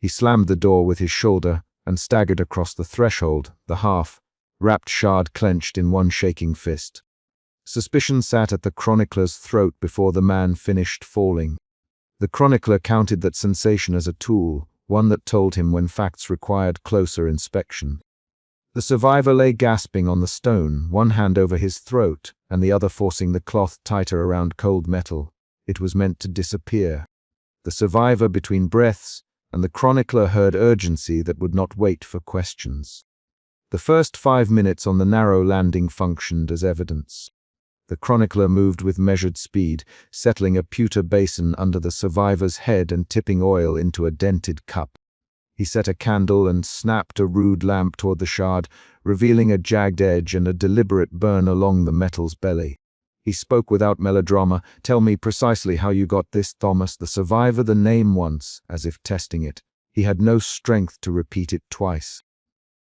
He slammed the door with his shoulder and staggered across the threshold, the half-wrapped shard clenched in one shaking fist. Suspicion sat at the chronicler's throat before the man finished falling. The chronicler counted that sensation as a tool, one that told him when facts required closer inspection. The survivor lay gasping on the stone, one hand over his throat and the other forcing the cloth tighter around cold metal. It was meant to disappear. The survivor between breaths, and the chronicler heard urgency that would not wait for questions. The first 5 minutes on the narrow landing functioned as evidence. The chronicler moved with measured speed, settling a pewter basin under the survivor's head and tipping oil into a dented cup. He set a candle and snapped a rude lamp toward the shard, revealing a jagged edge and a deliberate burn along the metal's belly. He spoke without melodrama. "Tell me precisely how you got this, Thomas." The survivor the name once, as if testing it. He had no strength to repeat it twice.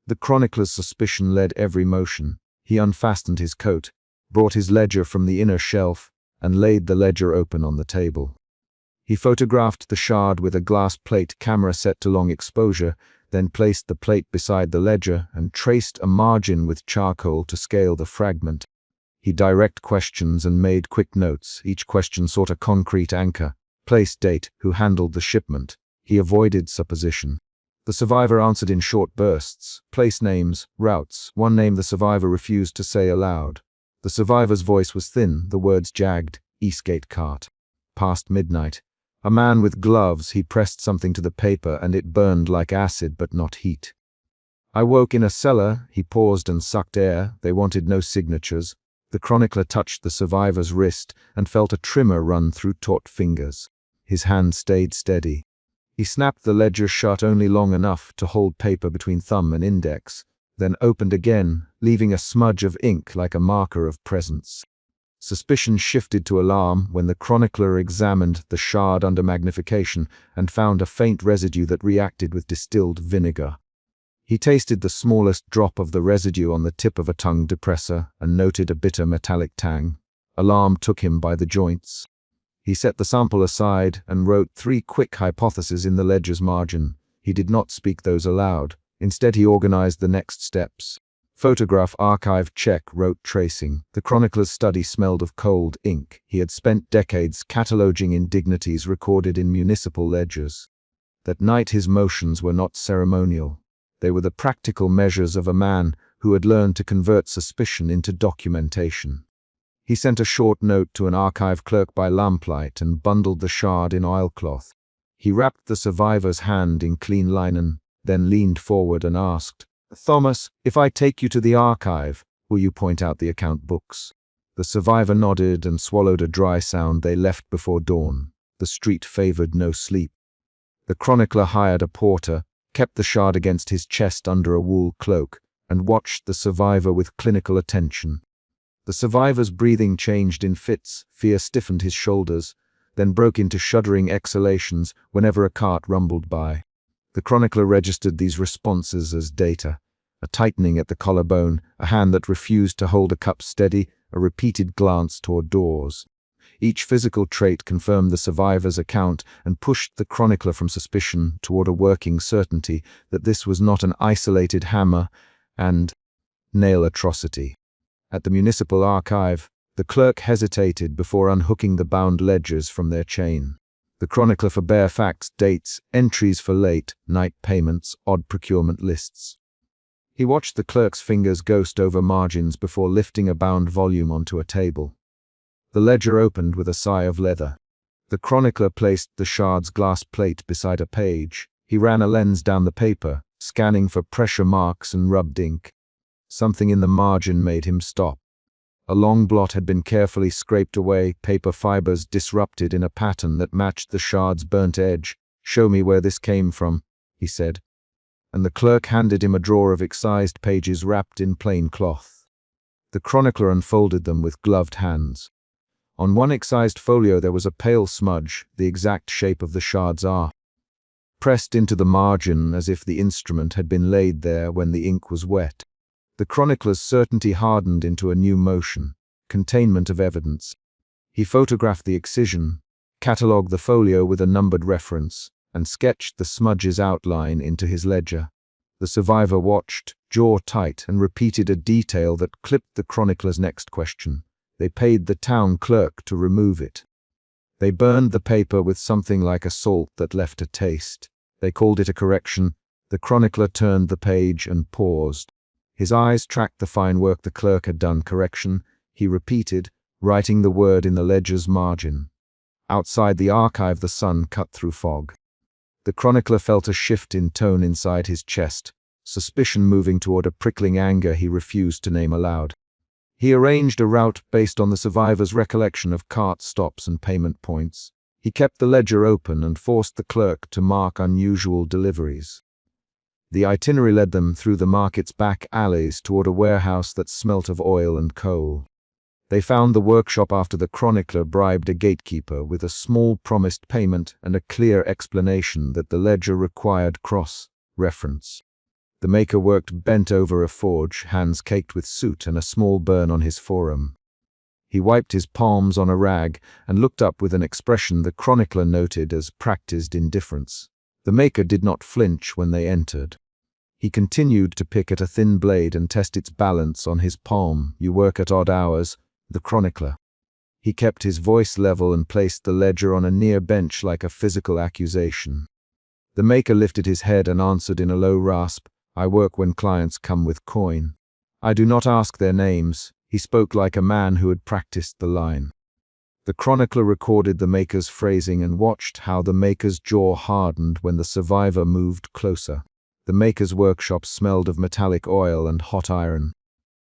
The chronicler's suspicion led every motion. He unfastened his coat, brought his ledger from the inner shelf, and laid the ledger open on the table. He photographed the shard with a glass plate camera set to long exposure, then placed the plate beside the ledger and traced a margin with charcoal to scale the fragment. He directed questions and made quick notes. Each question sought a concrete anchor. Place, date, who handled the shipment. He avoided supposition. The survivor answered in short bursts. Place names, routes. One name the survivor refused to say aloud. The survivor's voice was thin, the words jagged. Eastgate cart. Past midnight. A man with gloves, he pressed something to the paper and it burned like acid but not heat. I woke in a cellar. He paused and sucked air. They wanted no signatures. The chronicler touched the survivor's wrist and felt a tremor run through taut fingers. His hand stayed steady. He snapped the ledger shut only long enough to hold paper between thumb and index, then opened again, leaving a smudge of ink like a marker of presence. Suspicion shifted to alarm when the chronicler examined the shard under magnification and found a faint residue that reacted with distilled vinegar. He tasted the smallest drop of the residue on the tip of a tongue depressor and noted a bitter metallic tang. Alarm took him by the joints. He set the sample aside and wrote 3 quick hypotheses in the ledger's margin. He did not speak those aloud. Instead, he organized the next steps. Photograph archive check, wrote tracing. The chronicler's study smelled of cold ink. He had spent decades cataloging indignities recorded in municipal ledgers. That night his motions were not ceremonial. They were the practical measures of a man who had learned to convert suspicion into documentation. He sent a short note to an archive clerk by lamplight and bundled the shard in oilcloth. He wrapped the survivor's hand in clean linen, then leaned forward and asked, "Thomas, if I take you to the archive, will you point out the account books?" The survivor nodded and swallowed a dry sound. They left before dawn. The street favored no sleep. The chronicler hired a porter, kept the shard against his chest under a wool cloak, and watched the survivor with clinical attention. The survivor's breathing changed in fits, fear stiffened his shoulders, then broke into shuddering exhalations whenever a cart rumbled by. The chronicler registered these responses as data: a tightening at the collarbone, a hand that refused to hold a cup steady, a repeated glance toward doors. Each physical trait confirmed the survivor's account and pushed the chronicler from suspicion toward a working certainty that this was not an isolated hammer and nail atrocity. At the municipal archive, the clerk hesitated before unhooking the bound ledgers from their chain. The chronicler for bare facts, dates, entries for late night payments, odd procurement lists. He watched the clerk's fingers ghost over margins before lifting a bound volume onto a table. The ledger opened with a sigh of leather. The chronicler placed the shard's glass plate beside a page. He ran a lens down the paper, scanning for pressure marks and rubbed ink. Something in the margin made him stop. A long blot had been carefully scraped away, paper fibers disrupted in a pattern that matched the shard's burnt edge. "Show me where this came from," he said, and the clerk handed him a drawer of excised pages wrapped in plain cloth. The chronicler unfolded them with gloved hands. On one excised folio there was a pale smudge, the exact shape of the shard's R, pressed into the margin as if the instrument had been laid there when the ink was wet. The chronicler's certainty hardened into a new motion: containment of evidence. He photographed the excision, catalogued the folio with a numbered reference, and sketched the smudge's outline into his ledger. The survivor watched, jaw tight, and repeated a detail that clipped the chronicler's next question. They paid the town clerk to remove it. They burned the paper with something like a salt that left a taste. They called it a correction. The chronicler turned the page and paused. His eyes tracked the fine work the clerk had done. Correction, he repeated, writing the word in the ledger's margin. Outside the archive, the sun cut through fog. The chronicler felt a shift in tone inside his chest, suspicion moving toward a prickling anger he refused to name aloud. He arranged a route based on the survivor's recollection of cart stops and payment points. He kept the ledger open and forced the clerk to mark unusual deliveries. The itinerary led them through the market's back alleys toward a warehouse that smelt of oil and coal. They found the workshop after the chronicler bribed a gatekeeper with a small promised payment and a clear explanation that the ledger required cross-reference. The maker worked bent over a forge, hands caked with soot and a small burn on his forearm. He wiped his palms on a rag and looked up with an expression the chronicler noted as practiced indifference. The maker did not flinch when they entered. He continued to pick at a thin blade and test its balance on his palm. "You work at odd hours." The chronicler. He kept his voice level and placed the ledger on a near bench like a physical accusation. The maker lifted his head and answered in a low rasp, "I work when clients come with coin. I do not ask their names." He spoke like a man who had practiced the line. The chronicler recorded the maker's phrasing and watched how the maker's jaw hardened when the survivor moved closer. The maker's workshop smelled of metallic oil and hot iron.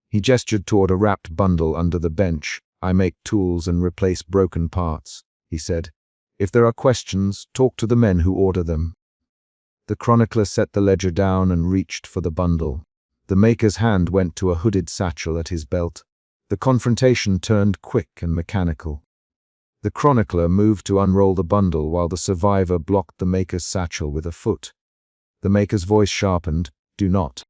He gestured toward a wrapped bundle under the bench. "I make tools and replace broken parts," he said. "If there are questions, talk to the men who order them." The chronicler set the ledger down and reached for the bundle. The maker's hand went to a hooded satchel at his belt. The confrontation turned quick and mechanical. The chronicler moved to unroll the bundle while the survivor blocked the maker's satchel with a foot. The maker's voice sharpened. "Do not.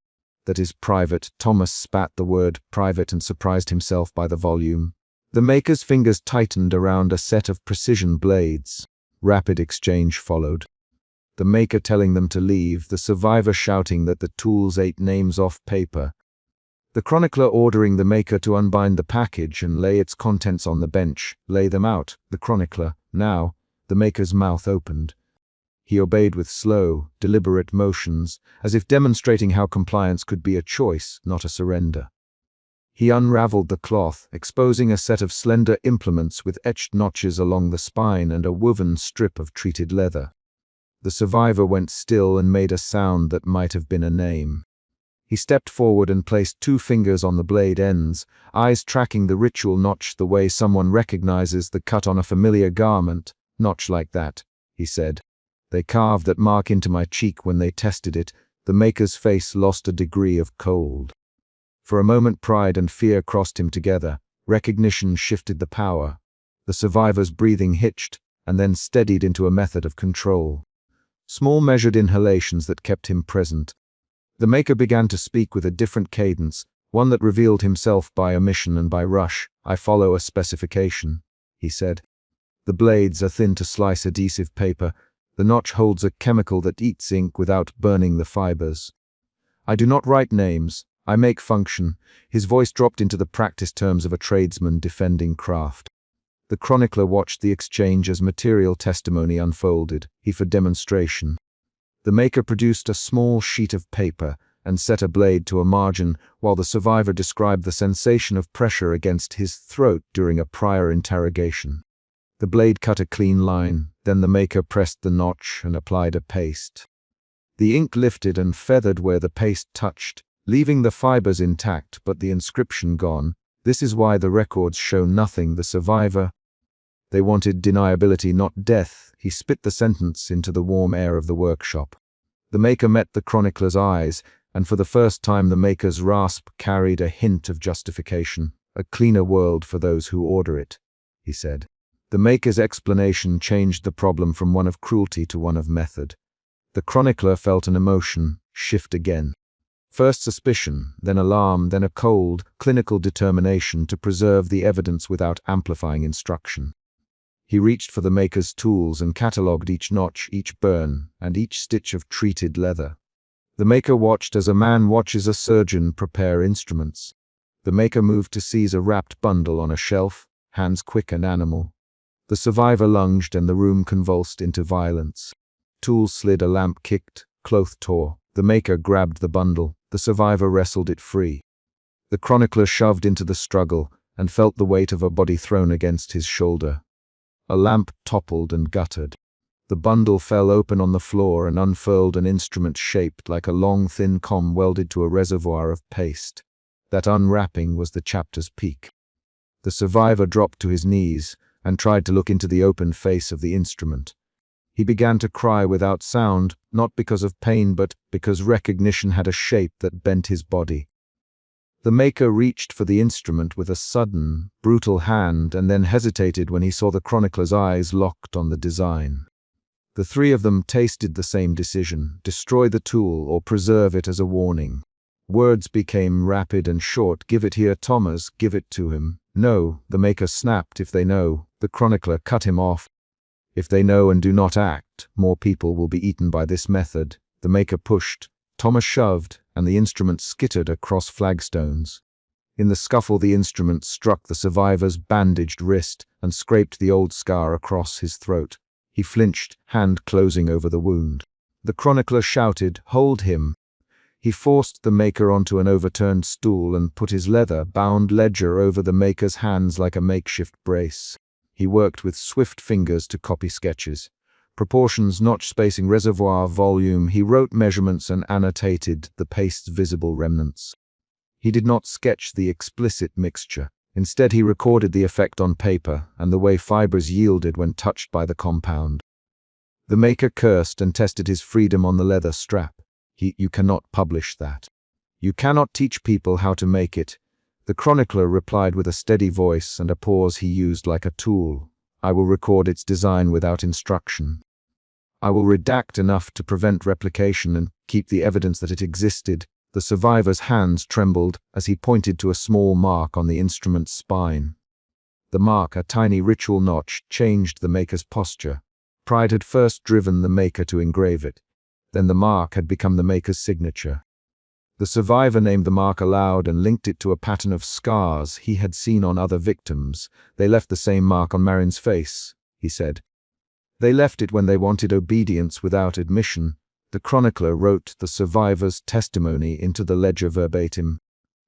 That is private." Thomas spat the word private and surprised himself by the volume. The maker's fingers tightened around a set of precision blades. Rapid exchange followed. The maker telling them to leave, the survivor shouting that the tools ate names off paper. The chronicler ordering the maker to unbind the package and lay its contents on the bench. "Lay them out." The chronicler. Now, the maker's mouth opened. He obeyed with slow, deliberate motions, as if demonstrating how compliance could be a choice, not a surrender. He unraveled the cloth, exposing a set of slender implements with etched notches along the spine and a woven strip of treated leather. The survivor went still and made a sound that might have been a name. He stepped forward and placed 2 fingers on the blade ends, eyes tracking the ritual notch the way someone recognizes the cut on a familiar garment. "Notch like that," he said. "They carved that mark into my cheek when they tested it." The maker's face lost a degree of cold. For a moment pride and fear crossed him together. Recognition shifted the power. The survivor's breathing hitched, and then steadied into a method of control. Small measured inhalations that kept him present. The maker began to speak with a different cadence, one that revealed himself by omission and by rush. "I follow a specification," he said. "The blades are thin to slice adhesive paper. The notch holds a chemical that eats ink without burning the fibers. I do not write names, I make function." His voice dropped into the practice terms of a tradesman defending craft. The chronicler watched the exchange as material testimony unfolded, he for demonstration. The maker produced a small sheet of paper and set a blade to a margin while the survivor described the sensation of pressure against his throat during a prior interrogation. The blade cut a clean line, then the maker pressed the notch and applied a paste. The ink lifted and feathered where the paste touched, leaving the fibers intact but the inscription gone. "This is why the records show nothing." The survivor. "They wanted deniability, not death." He spit the sentence into the warm air of the workshop. The maker met the chronicler's eyes, and for the first time the maker's rasp carried a hint of justification. "A cleaner world for those who order it," he said. The maker's explanation changed the problem from one of cruelty to one of method. The chronicler felt an emotion shift again. First suspicion, then alarm, then a cold, clinical determination to preserve the evidence without amplifying instruction. He reached for the maker's tools and catalogued each notch, each burn, and each stitch of treated leather. The maker watched as a man watches a surgeon prepare instruments. The maker moved to seize a wrapped bundle on a shelf, hands quick and animal. The survivor lunged and the room convulsed into violence. Tools slid, a lamp kicked, cloth tore. The maker grabbed the bundle. The survivor wrestled it free. The chronicler shoved into the struggle and felt the weight of a body thrown against his shoulder. A lamp toppled and guttered. The bundle fell open on the floor and unfurled an instrument shaped like a long, thin comb welded to a reservoir of paste. That unwrapping was the chapter's peak. The survivor dropped to his knees and tried to look into the open face of the instrument. He began to cry without sound, not because of pain but because recognition had a shape that bent his body. The maker reached for the instrument with a sudden, brutal hand and then hesitated when he saw the chronicler's eyes locked on the design. The three of them tasted the same decision: destroy the tool or preserve it as a warning. Words became rapid and short. Give it here, Thomas, give it to him. No, the maker snapped. If they know. The chronicler cut him off. If they know and do not act, more people will be eaten by this method. The maker pushed. Thomas shoved, and the instrument skittered across flagstones. In the scuffle, the instrument struck the survivor's bandaged wrist and scraped the old scar across his throat. He flinched, hand closing over the wound. The chronicler shouted, "Hold him!" He forced the maker onto an overturned stool and put his leather-bound ledger over the maker's hands like a makeshift brace. He worked with swift fingers to copy sketches. Proportions, notch spacing, reservoir volume. He wrote measurements and annotated the paste's visible remnants. He did not sketch the explicit mixture. Instead, he recorded the effect on paper and the way fibers yielded when touched by the compound. The maker cursed and tested his freedom on the leather strap. You cannot publish that. You cannot teach people how to make it. The chronicler replied with a steady voice and a pause he used like a tool. I will record its design without instruction. I will redact enough to prevent replication and keep the evidence that it existed. The survivor's hands trembled as he pointed to a small mark on the instrument's spine. The mark, a tiny ritual notch, changed the maker's posture. Pride had first driven the maker to engrave it. Then the mark had become the maker's signature. The survivor named the mark aloud and linked it to a pattern of scars he had seen on other victims. They left the same mark on Marin's face, he said. They left it when they wanted obedience without admission. The chronicler wrote the survivor's testimony into the ledger verbatim,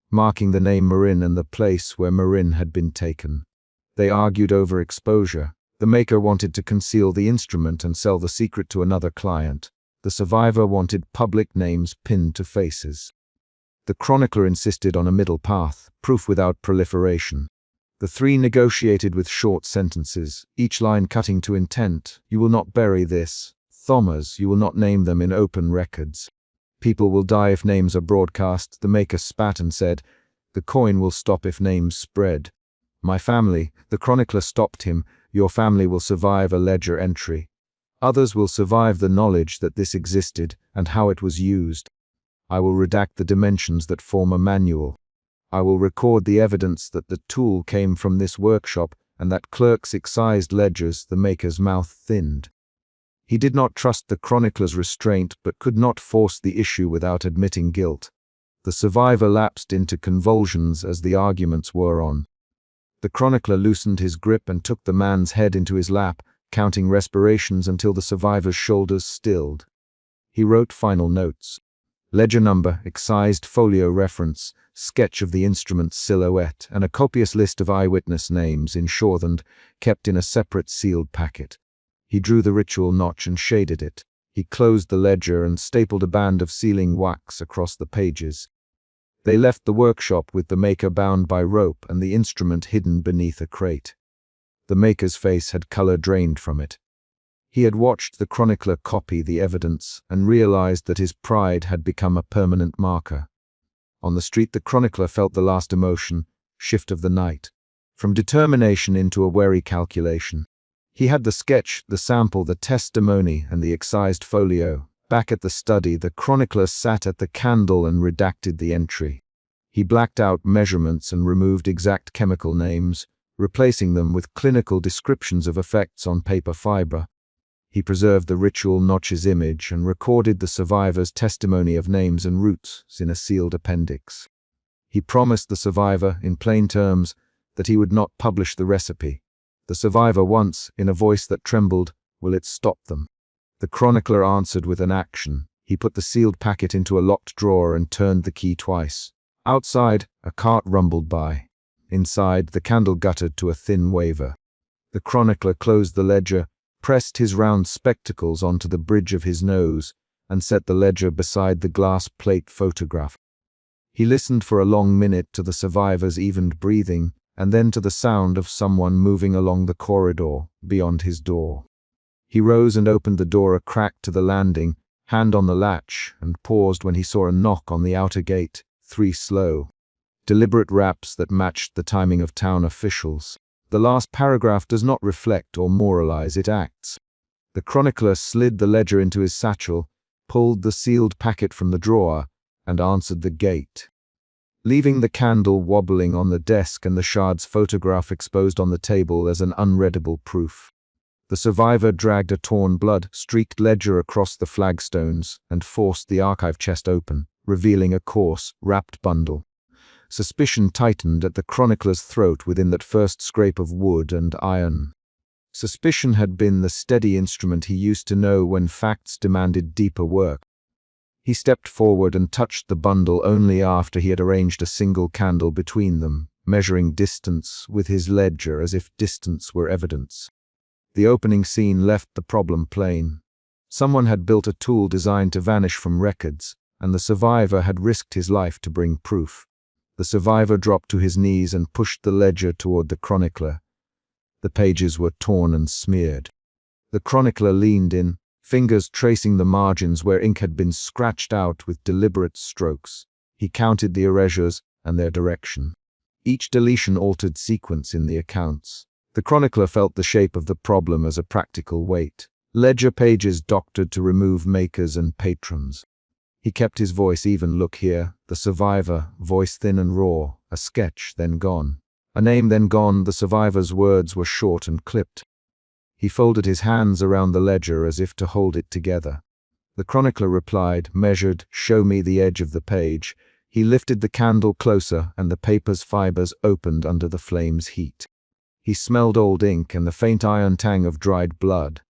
marking the name Marin and the place where Marin had been taken. They argued over exposure. The maker wanted to conceal the instrument and sell the secret to another client. The survivor wanted public names pinned to faces. The chronicler insisted on a middle path, proof without proliferation. The three negotiated with short sentences, each line cutting to intent. You will not bury this. Thomas, you will not name them in open records. People will die if names are broadcast. The maker spat and said, the coin will stop if names spread. My family, the chronicler stopped him. Your family will survive a ledger entry. Others will survive the knowledge that this existed and how it was used. I will redact the dimensions that form a manual. I will record the evidence that the tool came from this workshop and that clerks excised ledgers. The maker's mouth thinned. He did not trust the chronicler's restraint but could not force the issue without admitting guilt. The survivor lapsed into convulsions as the arguments wore on. The chronicler loosened his grip and took the man's head into his lap, counting respirations until the survivor's shoulders stilled. He wrote final notes. Ledger number, excised folio reference, sketch of the instrument's silhouette, and a copious list of eyewitness names in shorthand, kept in a separate sealed packet. He drew the ritual notch and shaded it. He closed the ledger and stapled a band of sealing wax across the pages. They left the workshop with the maker bound by rope and the instrument hidden beneath a crate. The maker's face had color drained from it. He had watched the chronicler copy the evidence and realized that his pride had become a permanent marker. On the street, the chronicler felt the last emotion, shift of the night, from determination into a wary calculation. He had the sketch, the sample, the testimony, and the excised folio. Back at the study, the chronicler sat at the candle and redacted the entry. He blacked out measurements and removed exact chemical names, replacing them with clinical descriptions of effects on paper fiber. He preserved the ritual notch's image and recorded the survivor's testimony of names and routes in a sealed appendix. He promised the survivor, in plain terms, that he would not publish the recipe. The survivor once, in a voice that trembled, "Will it stop them?" The chronicler answered with an action. He put the sealed packet into a locked drawer and turned the key twice. Outside, a cart rumbled by. Inside, the candle guttered to a thin waver. The chronicler closed the ledger, pressed his round spectacles onto the bridge of his nose, and set the ledger beside the glass plate photograph. He listened for a long minute to the survivor's evened breathing, and then to the sound of someone moving along the corridor beyond his door. He rose and opened the door a crack to the landing, hand on the latch, and paused when he saw a knock on the outer gate, 3 slow, deliberate raps that matched the timing of town officials. The last paragraph does not reflect or moralize, it acts. The chronicler slid the ledger into his satchel, pulled the sealed packet from the drawer, and answered the gate. Leaving the candle wobbling on the desk and the shard's photograph exposed on the table as an unreadable proof, the survivor dragged a torn, blood-streaked ledger across the flagstones and forced the archive chest open, revealing a coarse, wrapped bundle. Suspicion tightened at the chronicler's throat within that first scrape of wood and iron. Suspicion had been the steady instrument he used to know when facts demanded deeper work. He stepped forward and touched the bundle only after he had arranged a single candle between them, measuring distance with his ledger as if distance were evidence. The opening scene left the problem plain. Someone had built a tool designed to vanish from records, and the survivor had risked his life to bring proof. The survivor dropped to his knees and pushed the ledger toward the chronicler. The pages were torn and smeared. The chronicler leaned in, fingers tracing the margins where ink had been scratched out with deliberate strokes. He counted the erasures and their direction. Each deletion altered sequence in the accounts. The chronicler felt the shape of the problem as a practical weight. Ledger pages doctored to remove makers and patrons. He kept his voice even. "Look here," the survivor, voice thin and raw, a sketch, then gone. A name, then gone. The survivor's words were short and clipped. He folded his hands around the ledger as if to hold it together. The chronicler replied, measured, "Show me the edge of the page." He lifted the candle closer, and the paper's fibers opened under the flame's heat. He smelled old ink and the faint iron tang of dried blood.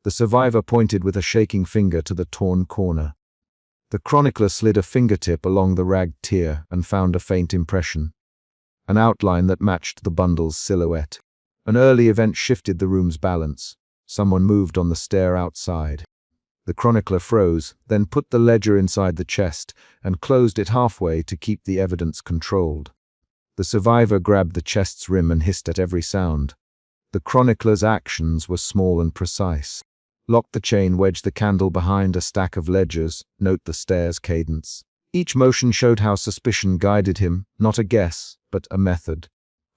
The survivor pointed with a shaking finger to the torn corner. The chronicler slid a fingertip along the ragged tear and found a faint impression, an outline that matched the bundle's silhouette. An early event shifted the room's balance. Someone moved on the stair outside. The chronicler froze, then put the ledger inside the chest and closed it halfway to keep the evidence controlled. The survivor grabbed the chest's rim and hissed at every sound. The chronicler's actions were small and precise. Lock the chain, wedge the candle behind a stack of ledgers, note the stair's cadence. Each motion showed how suspicion guided him, not a guess, but a method.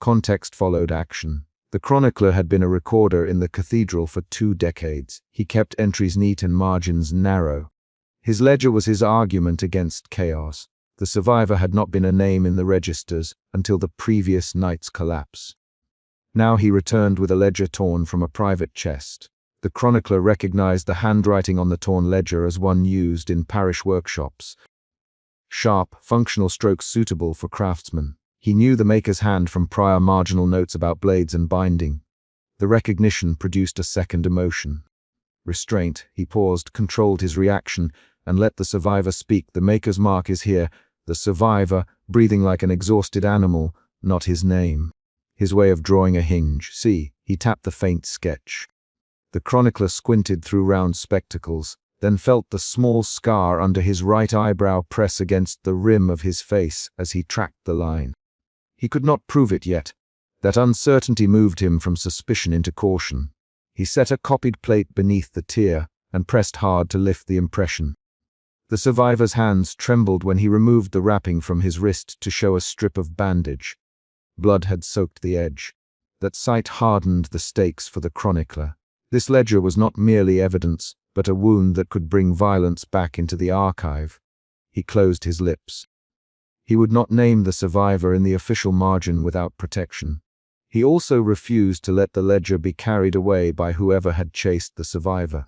Context followed action. The chronicler had been a recorder in the cathedral for 2 decades. He kept entries neat and margins narrow. His ledger was his argument against chaos. The survivor had not been a name in the registers until the previous night's collapse. Now he returned with a ledger torn from a private chest. The chronicler recognized the handwriting on the torn ledger as one used in parish workshops. Sharp, functional strokes suitable for craftsmen. He knew the maker's hand from prior marginal notes about blades and binding. The recognition produced a second emotion. Restraint. He paused, controlled his reaction, and let the survivor speak. "The maker's mark is here." The survivor, breathing like an exhausted animal, not his name. His way of drawing a hinge. "See." He tapped the faint sketch. The chronicler squinted through round spectacles, then felt the small scar under his right eyebrow press against the rim of his face as he tracked the line. He could not prove it yet. That uncertainty moved him from suspicion into caution. He set a copied plate beneath the tear and pressed hard to lift the impression. The survivor's hands trembled when he removed the wrapping from his wrist to show a strip of bandage. Blood had soaked the edge. That sight hardened the stakes for the chronicler. This ledger was not merely evidence, but a wound that could bring violence back into the archive. He closed his lips. He would not name the survivor in the official margin without protection. He also refused to let the ledger be carried away by whoever had chased the survivor.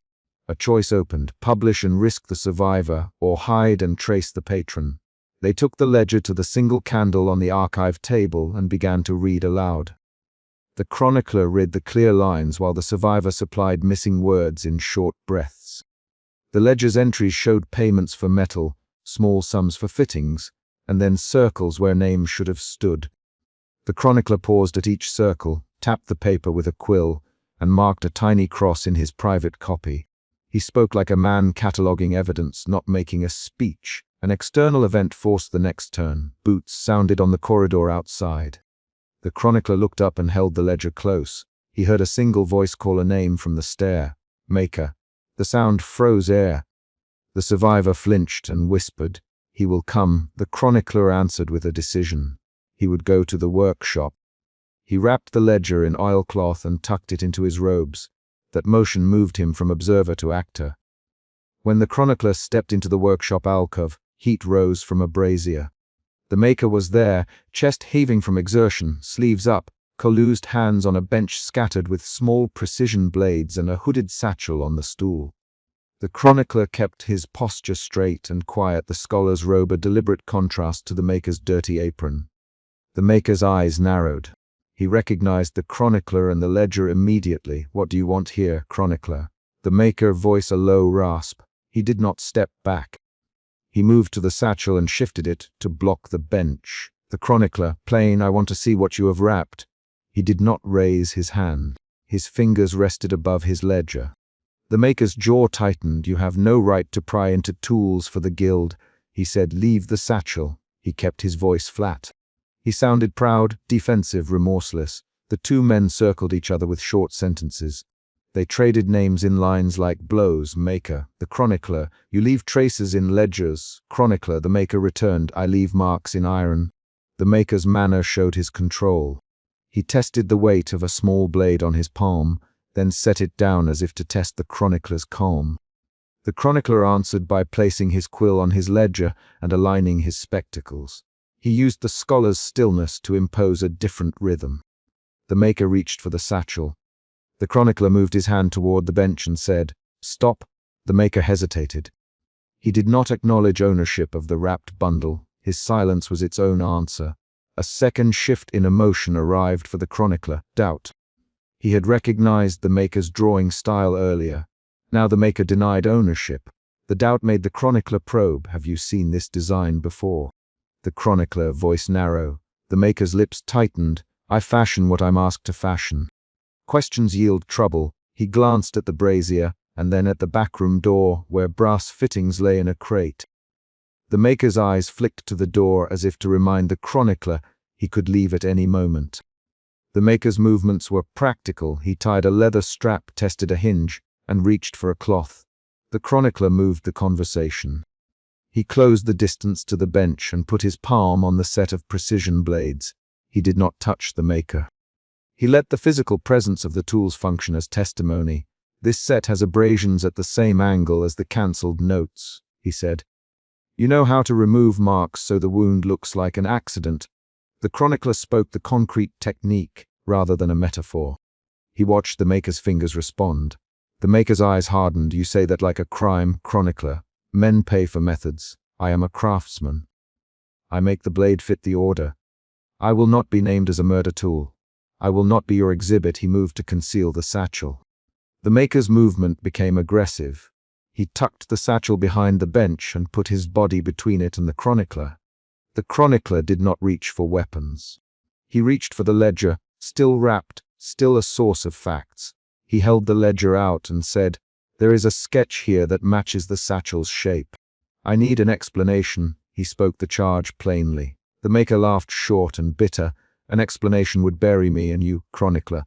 A choice opened: publish and risk the survivor, or hide and trace the patron. They took the ledger to the single candle on the archive table and began to read aloud. The chronicler read the clear lines while the survivor supplied missing words in short breaths. The ledger's entries showed payments for metal, small sums for fittings, and then circles where names should have stood. The chronicler paused at each circle, tapped the paper with a quill, and marked a tiny cross in his private copy. He spoke like a man cataloguing evidence, not making a speech. An external event forced the next turn. Boots sounded on the corridor outside. The chronicler looked up and held the ledger close. He heard a single voice call a name from the stair. Maker. The sound froze air. The survivor flinched and whispered, "He will come." The chronicler answered with a decision. He would go to the workshop. He wrapped the ledger in oilcloth and tucked it into his robes. That motion moved him from observer to actor. When the chronicler stepped into the workshop alcove, heat rose from a brazier. The maker was there, chest heaving from exertion, sleeves up, calloused hands on a bench scattered with small precision blades and a hooded satchel on the stool. The chronicler kept his posture straight and quiet, the scholar's robe a deliberate contrast to the maker's dirty apron. The maker's eyes narrowed. He recognized the chronicler and the ledger immediately. "What do you want here, chronicler?" The maker voiced a low rasp. He did not step back. He moved to the satchel and shifted it to block the bench. The chronicler, "Plain, I want to see what you have wrapped." He did not raise his hand. His fingers rested above his ledger. The maker's jaw tightened. "You have no right to pry into tools for the guild," he said. "Leave the satchel." He kept his voice flat. He sounded proud, defensive, remorseless. The two men circled each other with short sentences. They traded names in lines like blows. Maker. The chronicler, "You leave traces in ledgers." Chronicler. The maker returned, "I leave marks in iron." The maker's manner showed his control. He tested the weight of a small blade on his palm, then set it down as if to test the chronicler's calm. The chronicler answered by placing his quill on his ledger and aligning his spectacles. He used the scholar's stillness to impose a different rhythm. The maker reached for the satchel. The chronicler moved his hand toward the bench and said, "Stop." The maker hesitated. He did not acknowledge ownership of the wrapped bundle. His silence was its own answer. A second shift in emotion arrived for the chronicler: doubt. He had recognized the maker's drawing style earlier. Now the maker denied ownership. The doubt made the chronicler probe. "Have you seen this design before?" The chronicler, voice narrow. The maker's lips tightened. "I fashion what I'm asked to fashion." Questions yield trouble. He glanced at the brazier, and then at the backroom door, where brass fittings lay in a crate. The maker's eyes flicked to the door as if to remind the chronicler he could leave at any moment. The maker's movements were practical. He tied a leather strap, tested a hinge, and reached for a cloth. The chronicler moved the conversation. He closed the distance to the bench and put his palm on the set of precision blades. He did not touch the maker. He let the physical presence of the tools function as testimony. "This set has abrasions at the same angle as the cancelled notes," he said. "You know how to remove marks so the wound looks like an accident." The chronicler spoke the concrete technique rather than a metaphor. He watched the maker's fingers respond. The maker's eyes hardened. "You say that like a crime, chronicler. Men pay for methods. I am a craftsman. I make the blade fit the order. I will not be named as a murder tool. I will not be your exhibit." He moved to conceal the satchel. The maker's movement became aggressive. He tucked the satchel behind the bench and put his body between it and the chronicler. The chronicler did not reach for weapons. He reached for the ledger, still wrapped, still a source of facts. He held the ledger out and said, "There is a sketch here that matches the satchel's shape. I need an explanation." He spoke the charge plainly. The maker laughed short and bitter. "An explanation would bury me and you, chronicler.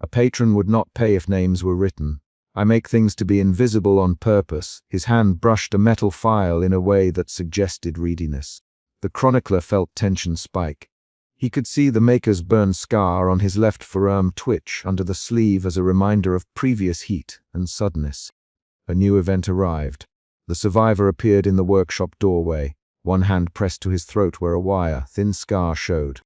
A patron would not pay if names were written. I make things to be invisible on purpose." His hand brushed a metal file in a way that suggested readiness. The chronicler felt tension spike. He could see the maker's burn scar on his left forearm twitch under the sleeve as a reminder of previous heat and suddenness. A new event arrived. The survivor appeared in the workshop doorway, one hand pressed to his throat where a wire, thin scar showed.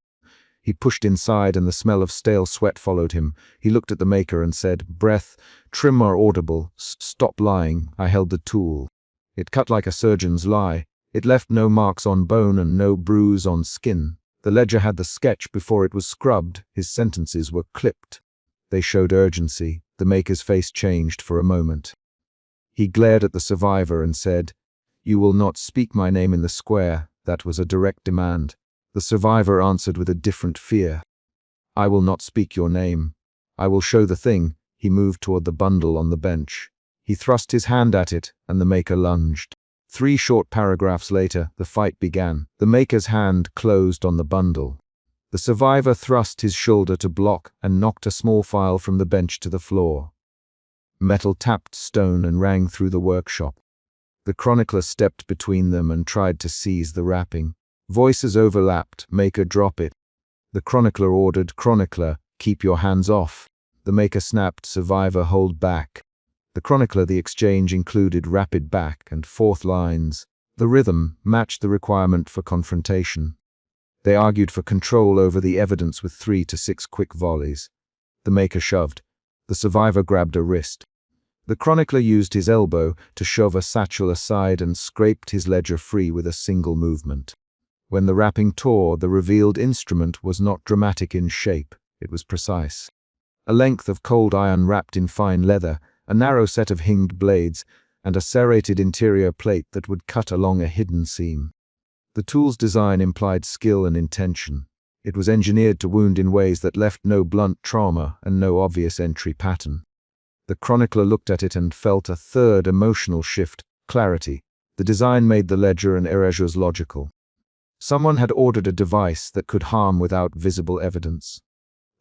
He pushed inside and the smell of stale sweat followed him. He looked at the maker and said, "Breath, trim are audible. Stop lying." I held the tool. It cut like a surgeon's lie. It left no marks on bone and no bruise on skin. The ledger had the sketch before it was scrubbed. His sentences were clipped. They showed urgency. The maker's face changed for a moment. He glared at the survivor and said, "You will not speak my name in the square." That was a direct demand. The survivor answered with a different fear. "I will not speak your name. I will show the thing." He moved toward the bundle on the bench. He thrust his hand at it, and the maker lunged. 3 short paragraphs later, the fight began. The maker's hand closed on the bundle. The survivor thrust his shoulder to block and knocked a small file from the bench to the floor. Metal tapped stone and rang through the workshop. The chronicler stepped between them and tried to seize the wrapping. Voices overlapped. "Maker, drop it." The chronicler ordered, "Chronicler, keep your hands off." The maker snapped, "Survivor, hold back." The chronicler, the exchange included rapid back and forth lines. The rhythm matched the requirement for confrontation. They argued for control over the evidence with 3 to 6 quick volleys. The maker shoved. The survivor grabbed a wrist. The chronicler used his elbow to shove a satchel aside and scraped his ledger free with a single movement. When the wrapping tore, the revealed instrument was not dramatic in shape. It was precise. A length of cold iron wrapped in fine leather, a narrow set of hinged blades, and a serrated interior plate that would cut along a hidden seam. The tool's design implied skill and intention. It was engineered to wound in ways that left no blunt trauma and no obvious entry pattern. The chronicler looked at it and felt a third emotional shift: clarity. The design made the ledger and erasures logical. Someone had ordered a device that could harm without visible evidence.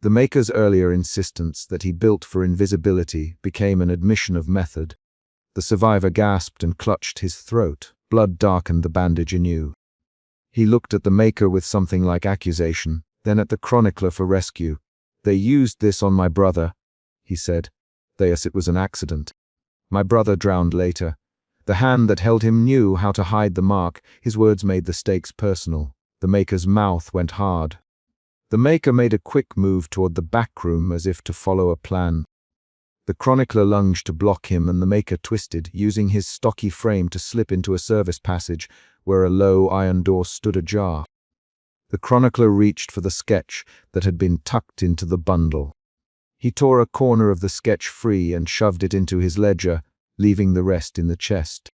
The maker's earlier insistence that he built for invisibility became an admission of method. The survivor gasped and clutched his throat. Blood darkened the bandage anew. He looked at the maker with something like accusation, then at the chronicler for rescue. "They used this on my brother," he said. "Theirs, it was an accident. My brother drowned later. The hand that held him knew how to hide the mark." His words made the stakes personal. The maker's mouth went hard. The maker made a quick move toward the back room as if to follow a plan. The chronicler lunged to block him, and the maker twisted, using his stocky frame to slip into a service passage where a low iron door stood ajar. The chronicler reached for the sketch that had been tucked into the bundle. He tore a corner of the sketch free and shoved it into his ledger, leaving the rest in the chest.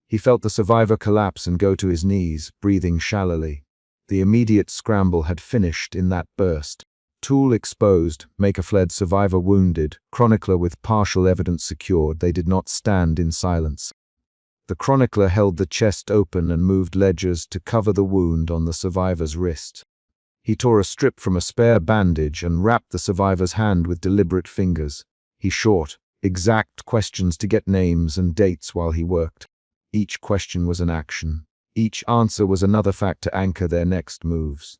He felt the survivor collapse and go to his knees, breathing shallowly. The immediate scramble had finished in that burst. Tool exposed, maker fled, survivor wounded, chronicler with partial evidence secured. They did not stand in silence. The chronicler held the chest open and moved ledgers to cover the wound on the survivor's wrist. He tore a strip from a spare bandage and wrapped the survivor's hand with deliberate fingers. He short, exact questions to get names and dates while he worked. Each question was an action. Each answer was another fact to anchor their next moves.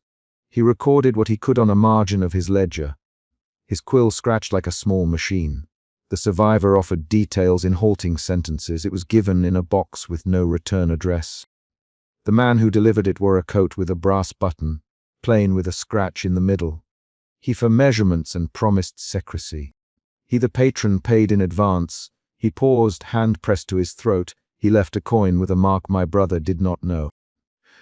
He recorded what he could on a margin of his ledger. His quill scratched like a small machine. The survivor offered details in halting sentences. It was given in a box with no return address. The man who delivered it wore a coat with a brass button, plain with a scratch in the middle. He for measurements and promised secrecy. He, the patron, paid in advance. He paused, hand pressed to his throat. He left a coin with a mark my brother did not know.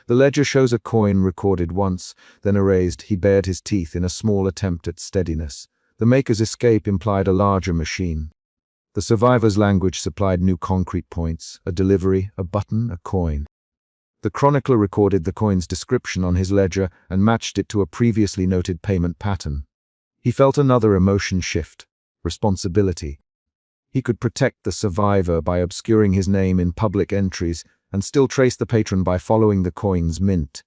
The ledger shows a coin recorded once, then erased. He bared his teeth in a small attempt at steadiness. The maker's escape implied a larger machine. The survivor's language supplied new concrete points: a delivery, a button, a coin. The chronicler recorded the coin's description on his ledger and matched it to a previously noted payment pattern. He felt another emotion shift: responsibility. He could protect the survivor by obscuring his name in public entries and still trace the patron by following the coin's mint.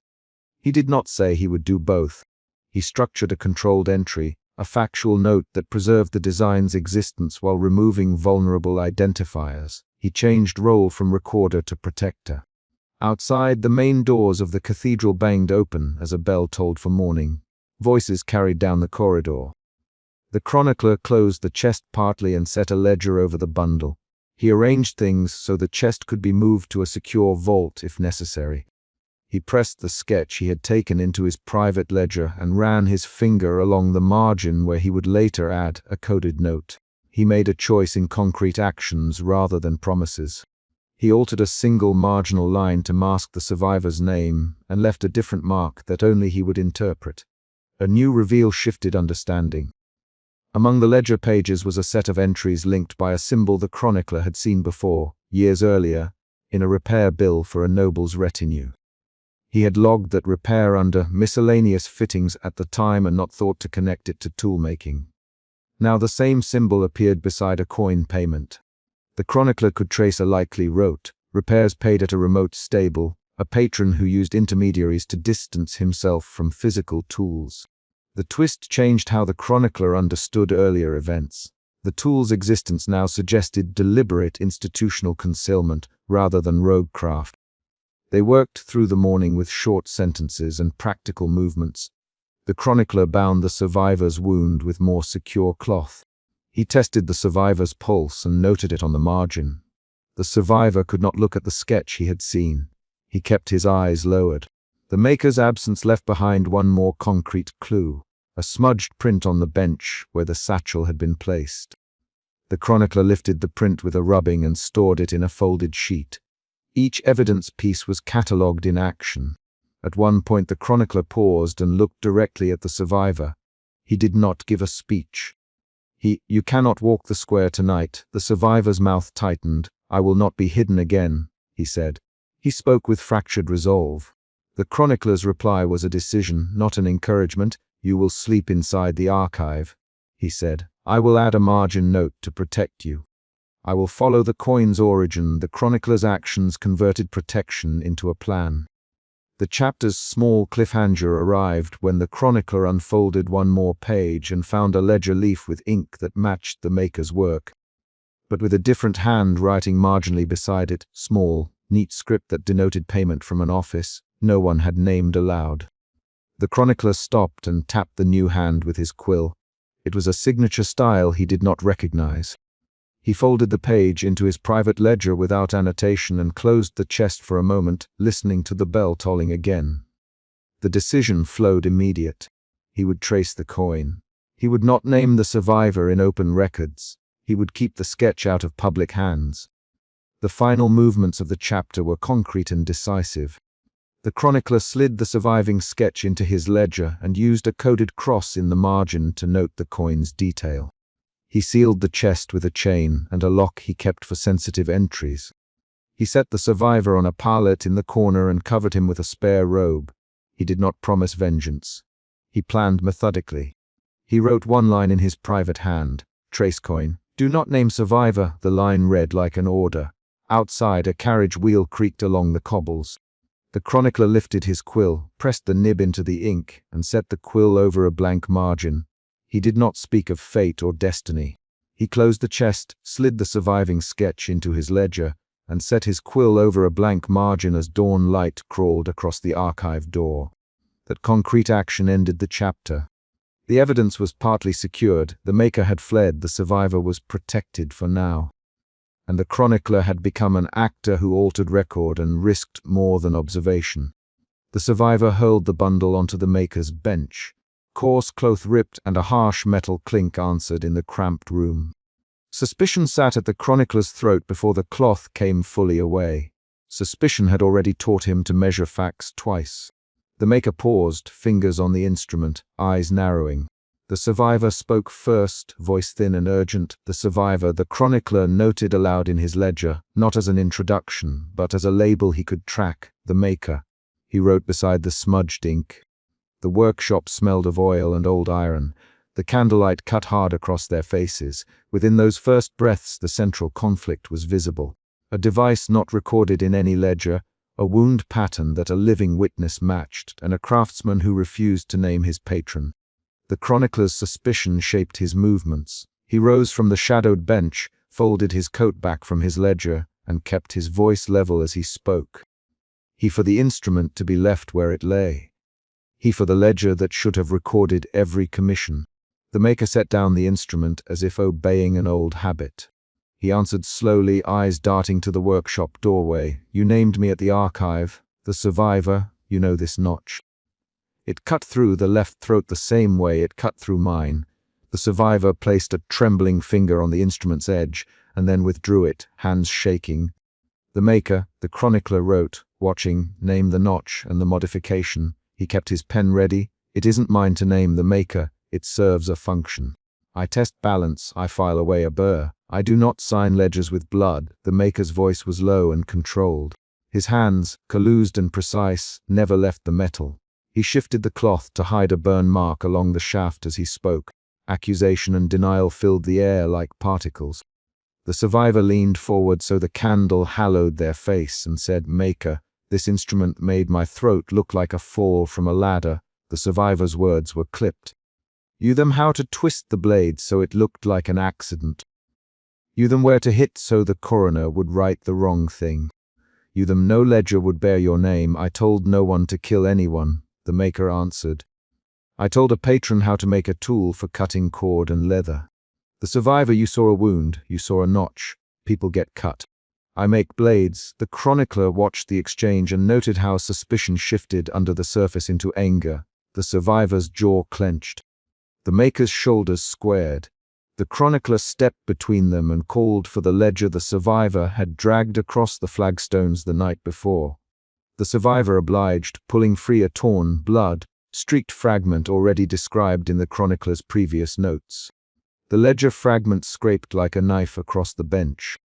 He did not say he would do both. He structured a controlled entry, a factual note that preserved the design's existence while removing vulnerable identifiers. He changed role from recorder to protector. Outside, the main doors of the cathedral banged open as a bell tolled for morning. Voices carried down the corridor. The chronicler closed the chest partly and set a ledger over the bundle. He arranged things so the chest could be moved to a secure vault if necessary. He pressed the sketch he had taken into his private ledger and ran his finger along the margin where he would later add a coded note. He made a choice in concrete actions rather than promises. He altered a single marginal line to mask the survivor's name and left a different mark that only he would interpret. A new reveal shifted understanding. Among the ledger pages was a set of entries linked by a symbol the chronicler had seen before, years earlier, in a repair bill for a noble's retinue. He had logged that repair under miscellaneous fittings at the time and not thought to connect it to toolmaking. Now the same symbol appeared beside a coin payment. The chronicler could trace a likely rote, repairs paid at a remote stable, a patron who used intermediaries to distance himself from physical tools. The twist changed how the chronicler understood earlier events. The tool's existence now suggested deliberate institutional concealment rather than roguecraft. They worked through the morning with short sentences and practical movements. The chronicler bound the survivor's wound with more secure cloth. He tested the survivor's pulse and noted it on the margin. The survivor could not look at the sketch he had seen. He kept his eyes lowered. The maker's absence left behind one more concrete clue, a smudged print on the bench where the satchel had been placed. The chronicler lifted the print with a rubbing and stored it in a folded sheet. Each evidence piece was catalogued in action. At one point the chronicler paused and looked directly at the survivor. He did not give a speech. You cannot walk the square tonight." The survivor's mouth tightened. "I will not be hidden again," he said. He spoke with fractured resolve. The chronicler's reply was a decision, not an encouragement. "You will sleep inside the archive," he said. "I will add a margin note to protect you. I will follow the coin's origin." The chronicler's actions converted protection into a plan. The chapter's small cliffhanger arrived when the chronicler unfolded one more page and found a ledger leaf with ink that matched the maker's work, but with a different handwriting marginally beside it, small, neat script that denoted payment from an office no one had named aloud. The chronicler stopped and tapped the new hand with his quill. It was a signature style he did not recognize. He folded the page into his private ledger without annotation and closed the chest for a moment, listening to the bell tolling again. The decision flowed immediate. He would trace the coin. He would not name the survivor in open records. He would keep the sketch out of public hands. The final movements of the chapter were concrete and decisive. The chronicler slid the surviving sketch into his ledger and used a coded cross in the margin to note the coin's detail. He sealed the chest with a chain and a lock he kept for sensitive entries. He set the survivor on a pallet in the corner and covered him with a spare robe. He did not promise vengeance. He planned methodically. He wrote one line in his private hand, "Trace coin. Do not name survivor." The line read like an order. Outside, a carriage wheel creaked along the cobbles. The chronicler lifted his quill, pressed the nib into the ink, and set the quill over a blank margin. He did not speak of fate or destiny. He closed the chest, slid the surviving sketch into his ledger, and set his quill over a blank margin as dawn light crawled across the archive door. That concrete action ended the chapter. The evidence was partly secured, the maker had fled, the survivor was protected for now. And the chronicler had become an actor who altered record and risked more than observation. The survivor hurled the bundle onto the maker's bench. Coarse cloth ripped and a harsh metal clink answered in the cramped room. Suspicion sat at the chronicler's throat before the cloth came fully away. Suspicion had already taught him to measure facts twice. The maker paused, fingers on the instrument, eyes narrowing. The survivor spoke first, voice thin and urgent. The survivor, the chronicler noted aloud in his ledger, not as an introduction, but as a label he could track, the maker. He wrote beside the smudged ink. The workshop smelled of oil and old iron. The candlelight cut hard across their faces. Within those first breaths, the central conflict was visible. A device not recorded in any ledger, a wound pattern that a living witness matched, and a craftsman who refused to name his patron. The chronicler's suspicion shaped his movements. He rose from the shadowed bench, folded his coat back from his ledger, and kept his voice level as he spoke. He for the instrument to be left where it lay. He for the ledger that should have recorded every commission. The maker set down the instrument as if obeying an old habit. He answered slowly, eyes darting to the workshop doorway. "You named me at the archive." The survivor, you know this notch. It cut through the left throat the same way it cut through mine. The survivor placed a trembling finger on the instrument's edge and then withdrew it, hands shaking. The maker, the chronicler, wrote, watching, name the notch and the modification. He kept his pen ready. It isn't mine to name the maker, it serves a function. I test balance, I file away a burr. I do not sign ledgers with blood. The maker's voice was low and controlled. His hands, collused and precise, never left the metal. He shifted the cloth to hide a burn mark along the shaft as he spoke. Accusation and denial filled the air like particles. The survivor leaned forward so the candle hallowed their face and said, "Maker, this instrument made my throat look like a fall from a ladder." The survivor's words were clipped. "You them how to twist the blade so it looked like an accident. You them where to hit so the coroner would write the wrong thing. You them no ledger would bear your name. I told no one to kill anyone," the maker answered. "I told a patron how to make a tool for cutting cord and leather. The survivor, you saw a wound, you saw a notch. People get cut. I make blades." The chronicler watched the exchange and noted how suspicion shifted under the surface into anger. The survivor's jaw clenched. The maker's shoulders squared. The chronicler stepped between them and called for the ledger the survivor had dragged across the flagstones the night before. The survivor obliged, pulling free a torn, blood-streaked fragment already described in the chronicler's previous notes. The ledger fragment scraped like a knife across the bench.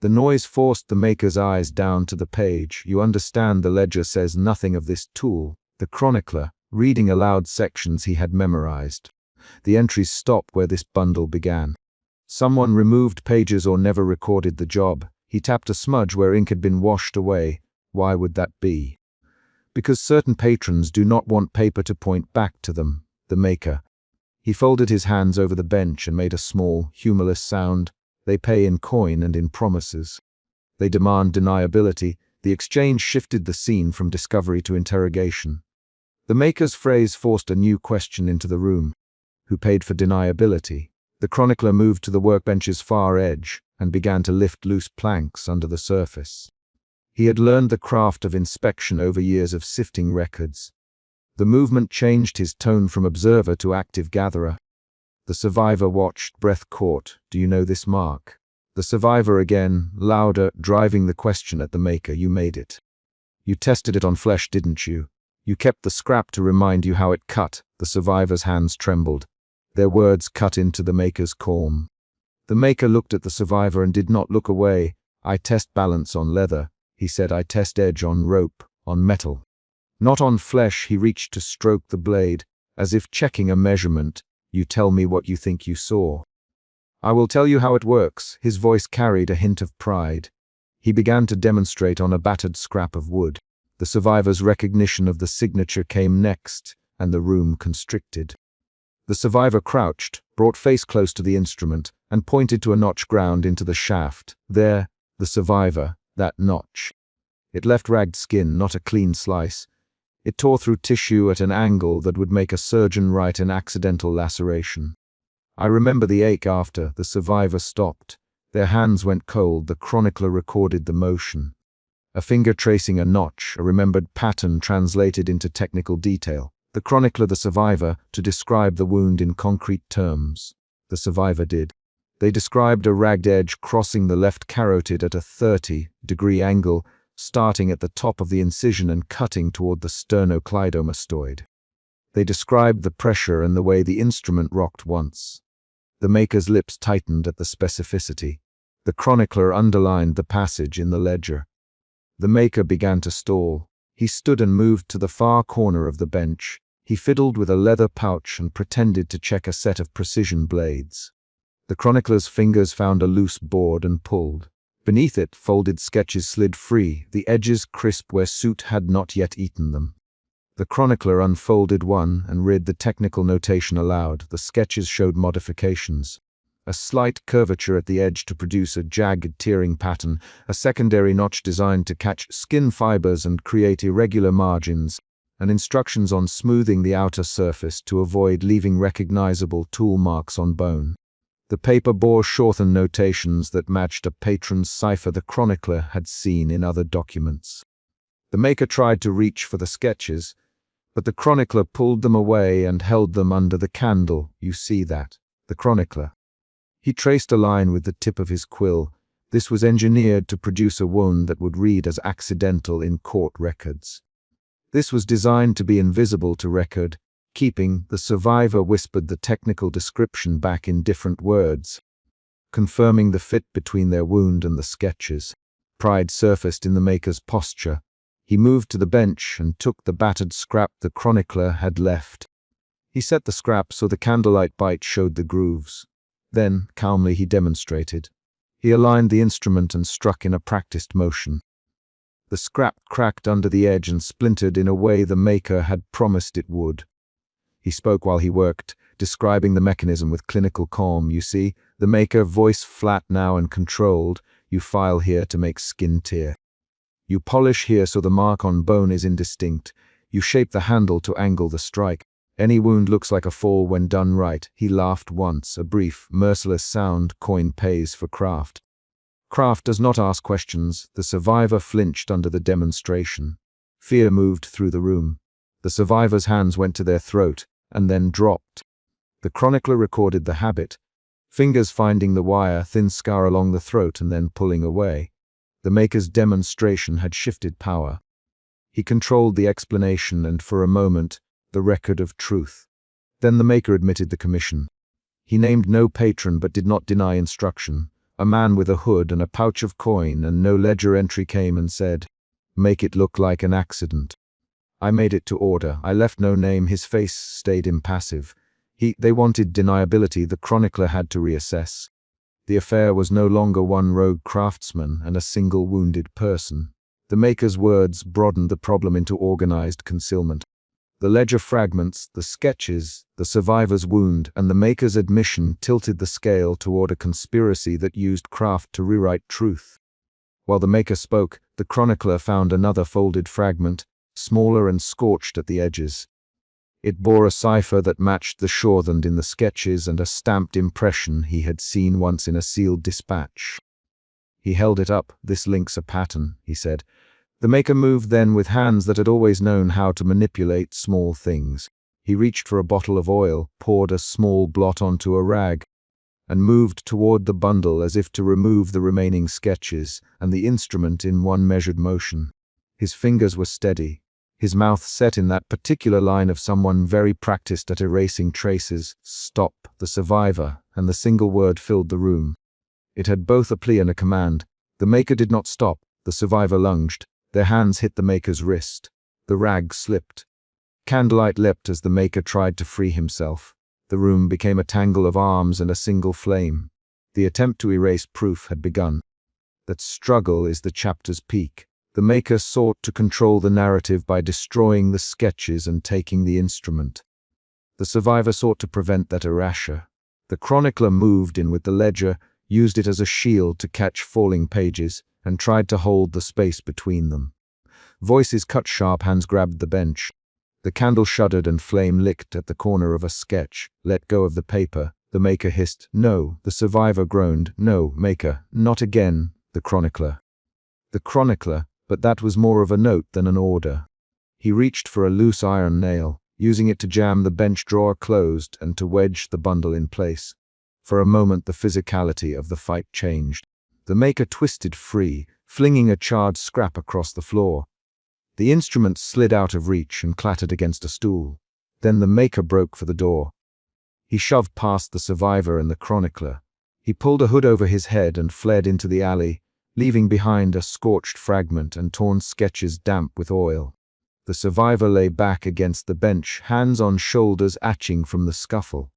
The noise forced the maker's eyes down to the page. "You understand the ledger says nothing of this tool." The chronicler, reading aloud sections he had memorized. The entries stop where this bundle began. Someone removed pages or never recorded the job. He tapped a smudge where ink had been washed away. Why would that be? Because certain patrons do not want paper to point back to them. The maker. He folded his hands over the bench and made a small, humorless sound. They pay in coin and in promises. They demand deniability. The exchange shifted the scene from discovery to interrogation. The maker's phrase forced a new question into the room. Who paid for deniability? The chronicler moved to the workbench's far edge and began to lift loose planks under the surface. He had learned the craft of inspection over years of sifting records. The movement changed his tone from observer to active gatherer. The survivor watched, breath caught. "Do you know this mark?" The survivor again, louder, driving the question at the maker. "You made it. You tested it on flesh, didn't you? You kept the scrap to remind you how it cut." The survivor's hands trembled. Their words cut into the maker's calm. The maker looked at the survivor and did not look away. "I test balance on leather," he said. "I test edge on rope, on metal. Not on flesh." He reached to stroke the blade, as if checking a measurement. "You tell me what you think you saw. I will tell you how it works." His voice carried a hint of pride. He began to demonstrate on a battered scrap of wood. The survivor's recognition of the signature came next, and the room constricted. The survivor crouched, brought face close to the instrument, and pointed to a notch ground into the shaft. "There, the survivor, that notch." It left ragged skin, not a clean slice. It tore through tissue at an angle that would make a surgeon write an accidental laceration. "I remember the ache after." The survivor stopped. Their hands went cold. The chronicler recorded the motion. A finger tracing a notch, a remembered pattern translated into technical detail. The chronicler, the survivor, to describe the wound in concrete terms. The survivor did. They described a ragged edge crossing the left carotid at a 30-degree angle, starting at the top of the incision and cutting toward the sternocleidomastoid. They described the pressure and the way the instrument rocked once. The maker's lips tightened at the specificity. The chronicler underlined the passage in the ledger. The maker began to stall. He stood and moved to the far corner of the bench. He fiddled with a leather pouch and pretended to check a set of precision blades. The chronicler's fingers found a loose board and pulled. Beneath it, folded sketches slid free, the edges crisp where soot had not yet eaten them. The chronicler unfolded one and read the technical notation aloud. The sketches showed modifications. A slight curvature at the edge to produce a jagged tearing pattern, a secondary notch designed to catch skin fibers and create irregular margins, and instructions on smoothing the outer surface to avoid leaving recognizable tool marks on bone. The paper bore shortened notations that matched a patron's cipher the chronicler had seen in other documents. The maker tried to reach for the sketches, but the chronicler pulled them away and held them under the candle. You see that? The chronicler. He traced a line with the tip of his quill. This was engineered to produce a wound that would read as accidental in court records. This was designed to be invisible to record keeping. The survivor whispered the technical description back in different words, confirming the fit between their wound and the sketches. Pride surfaced in the maker's posture. He moved to the bench and took the battered scrap the chronicler had left. He set the scrap so the candlelight bite showed the grooves. Then, calmly, he demonstrated. He aligned the instrument and struck in a practiced motion. The scrap cracked under the edge and splintered in a way the maker had promised it would. He spoke while he worked, describing the mechanism with clinical calm. You see, the maker, voice flat now and controlled. You file here to make skin tear. You polish here so the mark on bone is indistinct. You shape the handle to angle the strike. Any wound looks like a fall when done right. He laughed once, a brief, merciless sound. Coin pays for craft. Craft does not ask questions. The survivor flinched under the demonstration. Fear moved through the room. The survivor's hands went to their throat and then dropped. The chronicler recorded the habit, fingers finding the wire, thin scar along the throat and then pulling away. The maker's demonstration had shifted power. He controlled the explanation and, for a moment, the record of truth. Then the maker admitted the commission. He named no patron but did not deny instruction. A man with a hood and a pouch of coin and no ledger entry came and said, "Make it look like an accident." I made it to order. I left no name. His face stayed impassive. They wanted deniability. The chronicler had to reassess. The affair was no longer one rogue craftsman and a single wounded person. The maker's words broadened the problem into organized concealment. The ledger fragments, the sketches, the survivor's wound, and the maker's admission tilted the scale toward a conspiracy that used craft to rewrite truth. While the maker spoke, the chronicler found another folded fragment, smaller and scorched at the edges. It bore a cipher that matched the shorthand in the sketches and a stamped impression he had seen once in a sealed dispatch. He held it up. "This links a pattern," he said. The maker moved then with hands that had always known how to manipulate small things. He reached for a bottle of oil, poured a small blot onto a rag, and moved toward the bundle as if to remove the remaining sketches and the instrument in one measured motion. His fingers were steady, his mouth set in that particular line of someone very practiced at erasing traces. "Stop." The survivor, and the single word filled the room. It had both a plea and a command. The maker did not stop. The survivor lunged. Their hands hit the maker's wrist. The rag slipped. Candlelight leapt as the maker tried to free himself. The room became a tangle of arms and a single flame. The attempt to erase proof had begun. That struggle is the chapter's peak. The maker sought to control the narrative by destroying the sketches and taking the instrument. The survivor sought to prevent that erasure. The chronicler moved in with the ledger, used it as a shield to catch falling pages, and tried to hold the space between them. Voices cut sharp, hands grabbed the bench. The candle shuddered and flame licked at the corner of a sketch. "Let go of the paper." The maker hissed. "No." The survivor groaned. "No, maker, not again." The chronicler. But that was more of a note than an order. He reached for a loose iron nail, using it to jam the bench drawer closed and to wedge the bundle in place. For a moment the physicality of the fight changed. The maker twisted free, flinging a charred scrap across the floor. The instrument slid out of reach and clattered against a stool. Then the maker broke for the door. He shoved past the survivor and the chronicler. He pulled a hood over his head and fled into the alley, leaving behind a scorched fragment and torn sketches damp with oil. The survivor lay back against the bench, hands on shoulders atching from the scuffle.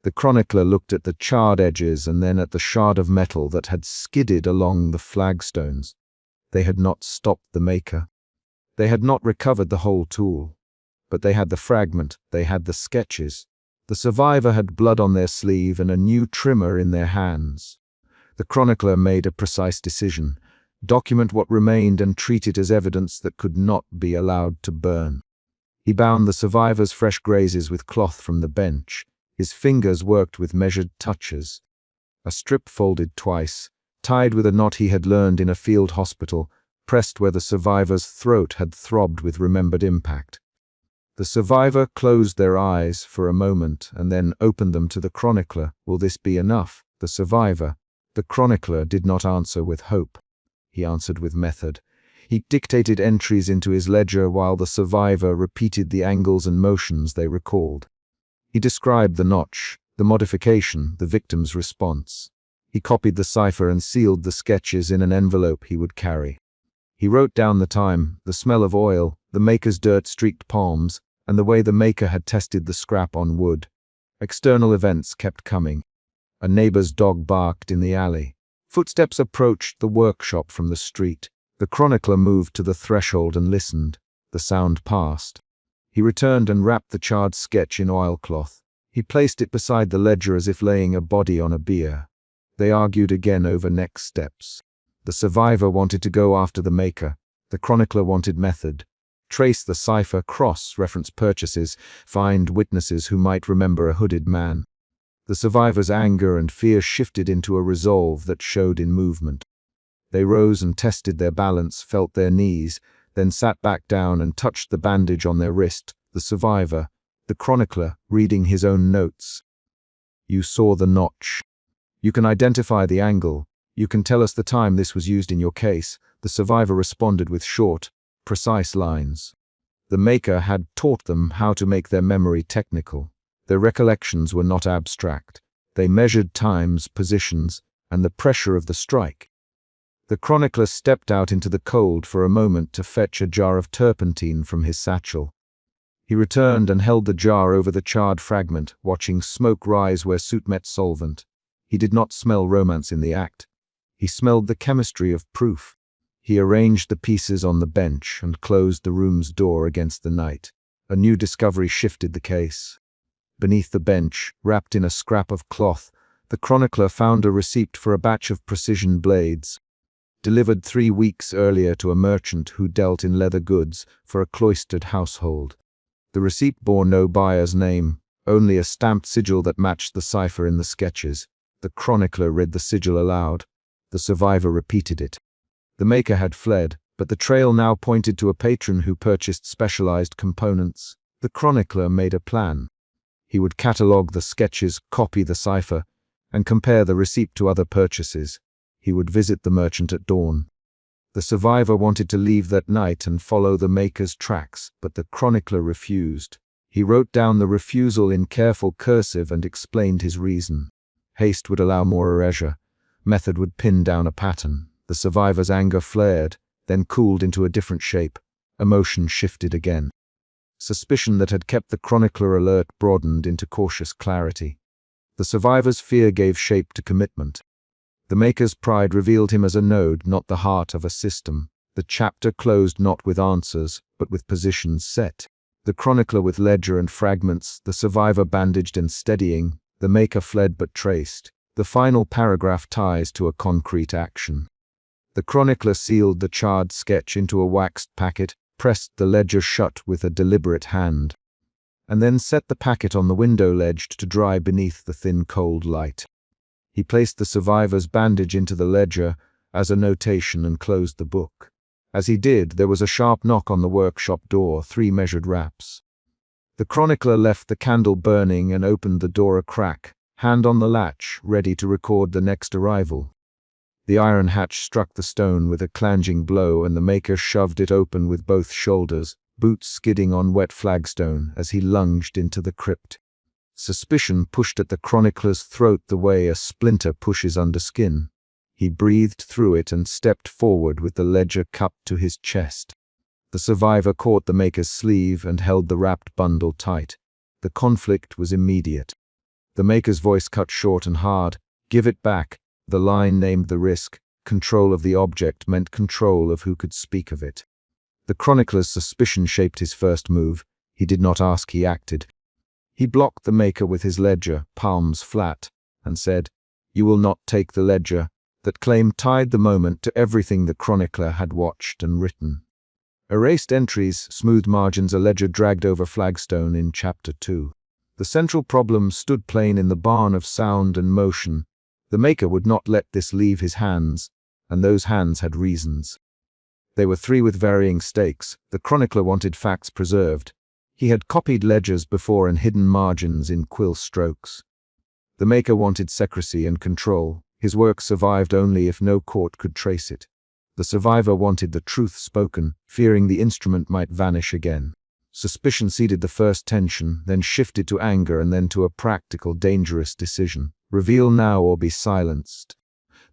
The chronicler looked at the charred edges and then at the shard of metal that had skidded along the flagstones. They had not stopped the maker. They had not recovered the whole tool. But they had the fragment, they had the sketches. The survivor had blood on their sleeve and a new trimmer in their hands. The chronicler made a precise decision: document what remained and treat it as evidence that could not be allowed to burn. He bound the survivor's fresh grazes with cloth from the bench. His fingers worked with measured touches. A strip folded twice, tied with a knot he had learned in a field hospital, pressed where the survivor's throat had throbbed with remembered impact. The survivor closed their eyes for a moment and then opened them to the chronicler. Will this be enough? The survivor. The chronicler did not answer with hope. He answered with method. He dictated entries into his ledger while the survivor repeated the angles and motions they recalled. He described the notch, the modification, the victim's response. He copied the cipher and sealed the sketches in an envelope he would carry. He wrote down the time, the smell of oil, the maker's dirt-streaked palms, and the way the maker had tested the scrap on wood. External events kept coming. A neighbor's dog barked in the alley. Footsteps approached the workshop from the street. The chronicler moved to the threshold and listened. The sound passed. He returned and wrapped the charred sketch in oilcloth. He placed it beside the ledger as if laying a body on a bier. They argued again over next steps. The survivor wanted to go after the maker. The chronicler wanted method. Trace the cipher, cross-reference purchases, find witnesses who might remember a hooded man. The survivor's anger and fear shifted into a resolve that showed in movement. They rose and tested their balance, felt their knees, then sat back down and touched the bandage on their wrist. The survivor, the chronicler, reading his own notes. You saw the notch. You can identify the angle. You can tell us the time this was used in your case. The survivor responded with short, precise lines. The maker had taught them how to make their memory technical. Their recollections were not abstract. They measured times, positions, and the pressure of the strike. The chronicler stepped out into the cold for a moment to fetch a jar of turpentine from his satchel. He returned and held the jar over the charred fragment, watching smoke rise where soot met solvent. He did not smell romance in the act. He smelled the chemistry of proof. He arranged the pieces on the bench and closed the room's door against the night. A new discovery shifted the case. Beneath the bench, wrapped in a scrap of cloth, the chronicler found a receipt for a batch of precision blades, delivered 3 weeks earlier to a merchant who dealt in leather goods for a cloistered household. The receipt bore no buyer's name, only a stamped sigil that matched the cipher in the sketches. The chronicler read the sigil aloud. The survivor repeated it. The maker had fled, but the trail now pointed to a patron who purchased specialized components. The chronicler made a plan. He would catalogue the sketches, copy the cipher, and compare the receipt to other purchases. He would visit the merchant at dawn. The survivor wanted to leave that night and follow the maker's tracks, but the chronicler refused. He wrote down the refusal in careful cursive and explained his reason. Haste would allow more erasure. Method would pin down a pattern. The survivor's anger flared, then cooled into a different shape. Emotion shifted again. Suspicion that had kept the chronicler alert broadened into cautious clarity. The survivor's fear gave shape to commitment. The maker's pride revealed him as a node, not the heart of a system. The chapter closed not with answers, but with positions set. The chronicler with ledger and fragments, the survivor bandaged and steadying, the maker fled but traced. The final paragraph ties to a concrete action. The chronicler sealed the charred sketch into a waxed packet, pressed the ledger shut with a deliberate hand, and then set the packet on the window ledge to dry beneath the thin cold light. He placed the survivor's bandage into the ledger as a notation and closed the book. As he did, there was a sharp knock on the workshop door, 3 measured raps. The chronicler left the candle burning and opened the door a crack, hand on the latch, ready to record the next arrival. The iron hatch struck the stone with a clanging blow and the maker shoved it open with both shoulders, boots skidding on wet flagstone as he lunged into the crypt. Suspicion pushed at the chronicler's throat the way a splinter pushes under skin. He breathed through it and stepped forward with the ledger cupped to his chest. The survivor caught the maker's sleeve and held the wrapped bundle tight. The conflict was immediate. The maker's voice cut short and hard. Give it back. The line named the risk. Control of the object meant control of who could speak of it. The chronicler's suspicion shaped his first move. He did not ask, he acted. He blocked the maker with his ledger, palms flat, and said, "You will not take the ledger." That claim tied the moment to everything the chronicler had watched and written. Erased entries, smooth margins, a ledger dragged over flagstone in Chapter 2. The central problem stood plain in the barn of sound and motion. The maker would not let this leave his hands, and those hands had reasons. They were three with varying stakes. The chronicler wanted facts preserved. He had copied ledgers before and hidden margins in quill strokes. The maker wanted secrecy and control. His work survived only if no court could trace it. The survivor wanted the truth spoken, fearing the instrument might vanish again. Suspicion seeded the first tension, then shifted to anger and then to a practical, dangerous decision. Reveal now or be silenced.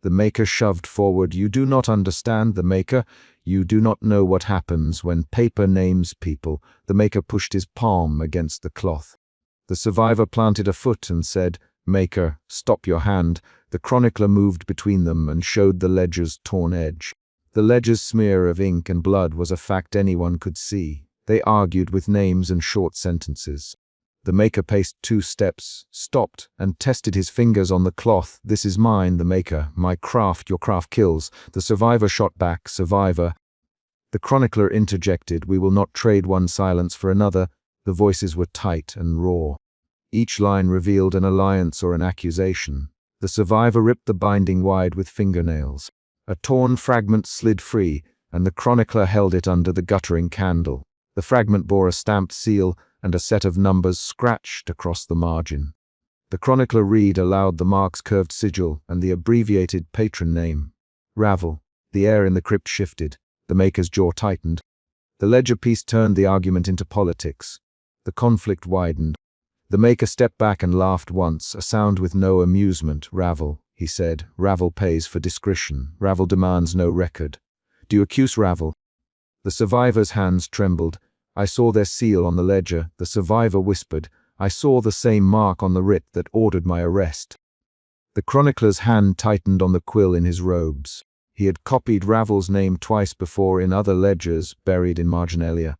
The maker shoved forward. You do not understand, the maker. You do not know what happens when paper names people. The maker pushed his palm against the cloth. The survivor planted a foot and said, Maker, stop your hand. The chronicler moved between them and showed the ledger's torn edge. The ledger's smear of ink and blood was a fact anyone could see. They argued with names and short sentences. The maker paced 2 steps, stopped, and tested his fingers on the cloth. This is mine, the maker. My craft, your craft kills. The survivor shot back, survivor. The chronicler interjected, we will not trade one silence for another. The voices were tight and raw. Each line revealed an alliance or an accusation. The survivor ripped the binding wide with fingernails. A torn fragment slid free, and the chronicler held it under the guttering candle. The fragment bore a stamped seal, and a set of numbers scratched across the margin. The chronicler read aloud the mark's curved sigil and the abbreviated patron name. Ravel. The air in the crypt shifted. The maker's jaw tightened. The ledger piece turned the argument into politics. The conflict widened. The maker stepped back and laughed once, a sound with no amusement. Ravel, he said. Ravel pays for discretion. Ravel demands no record. Do you accuse Ravel? The survivor's hands trembled. I saw their seal on the ledger. The survivor whispered, I saw the same mark on the writ that ordered my arrest. The chronicler's hand tightened on the quill in his robes. He had copied Ravel's name twice before in other ledgers buried in marginalia.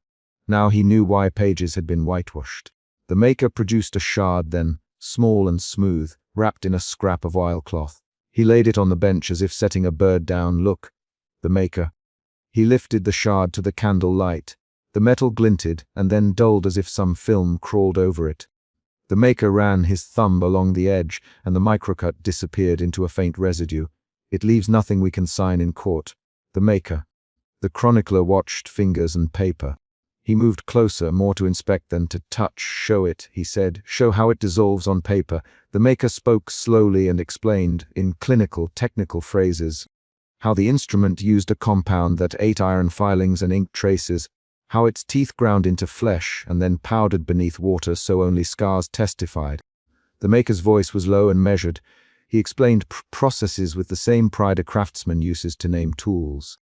Now he knew why pages had been whitewashed. The maker produced a shard then, small and smooth, wrapped in a scrap of oilcloth. He laid it on the bench as if setting a bird down. Look, the maker. He lifted the shard to the candle light. The metal glinted and then dulled as if some film crawled over it. The maker ran his thumb along the edge, and the microcut disappeared into a faint residue. It leaves nothing we can sign in court. The maker. The chronicler watched fingers and paper. He moved closer, more to inspect than to touch. Show it, he said. Show how it dissolves on paper. The maker spoke slowly and explained, in clinical, technical phrases, how the instrument used a compound that ate iron filings and ink traces, how its teeth ground into flesh and then powdered beneath water so only scars testified. The maker's voice was low and measured. He explained processes with the same pride a craftsman uses to name tools.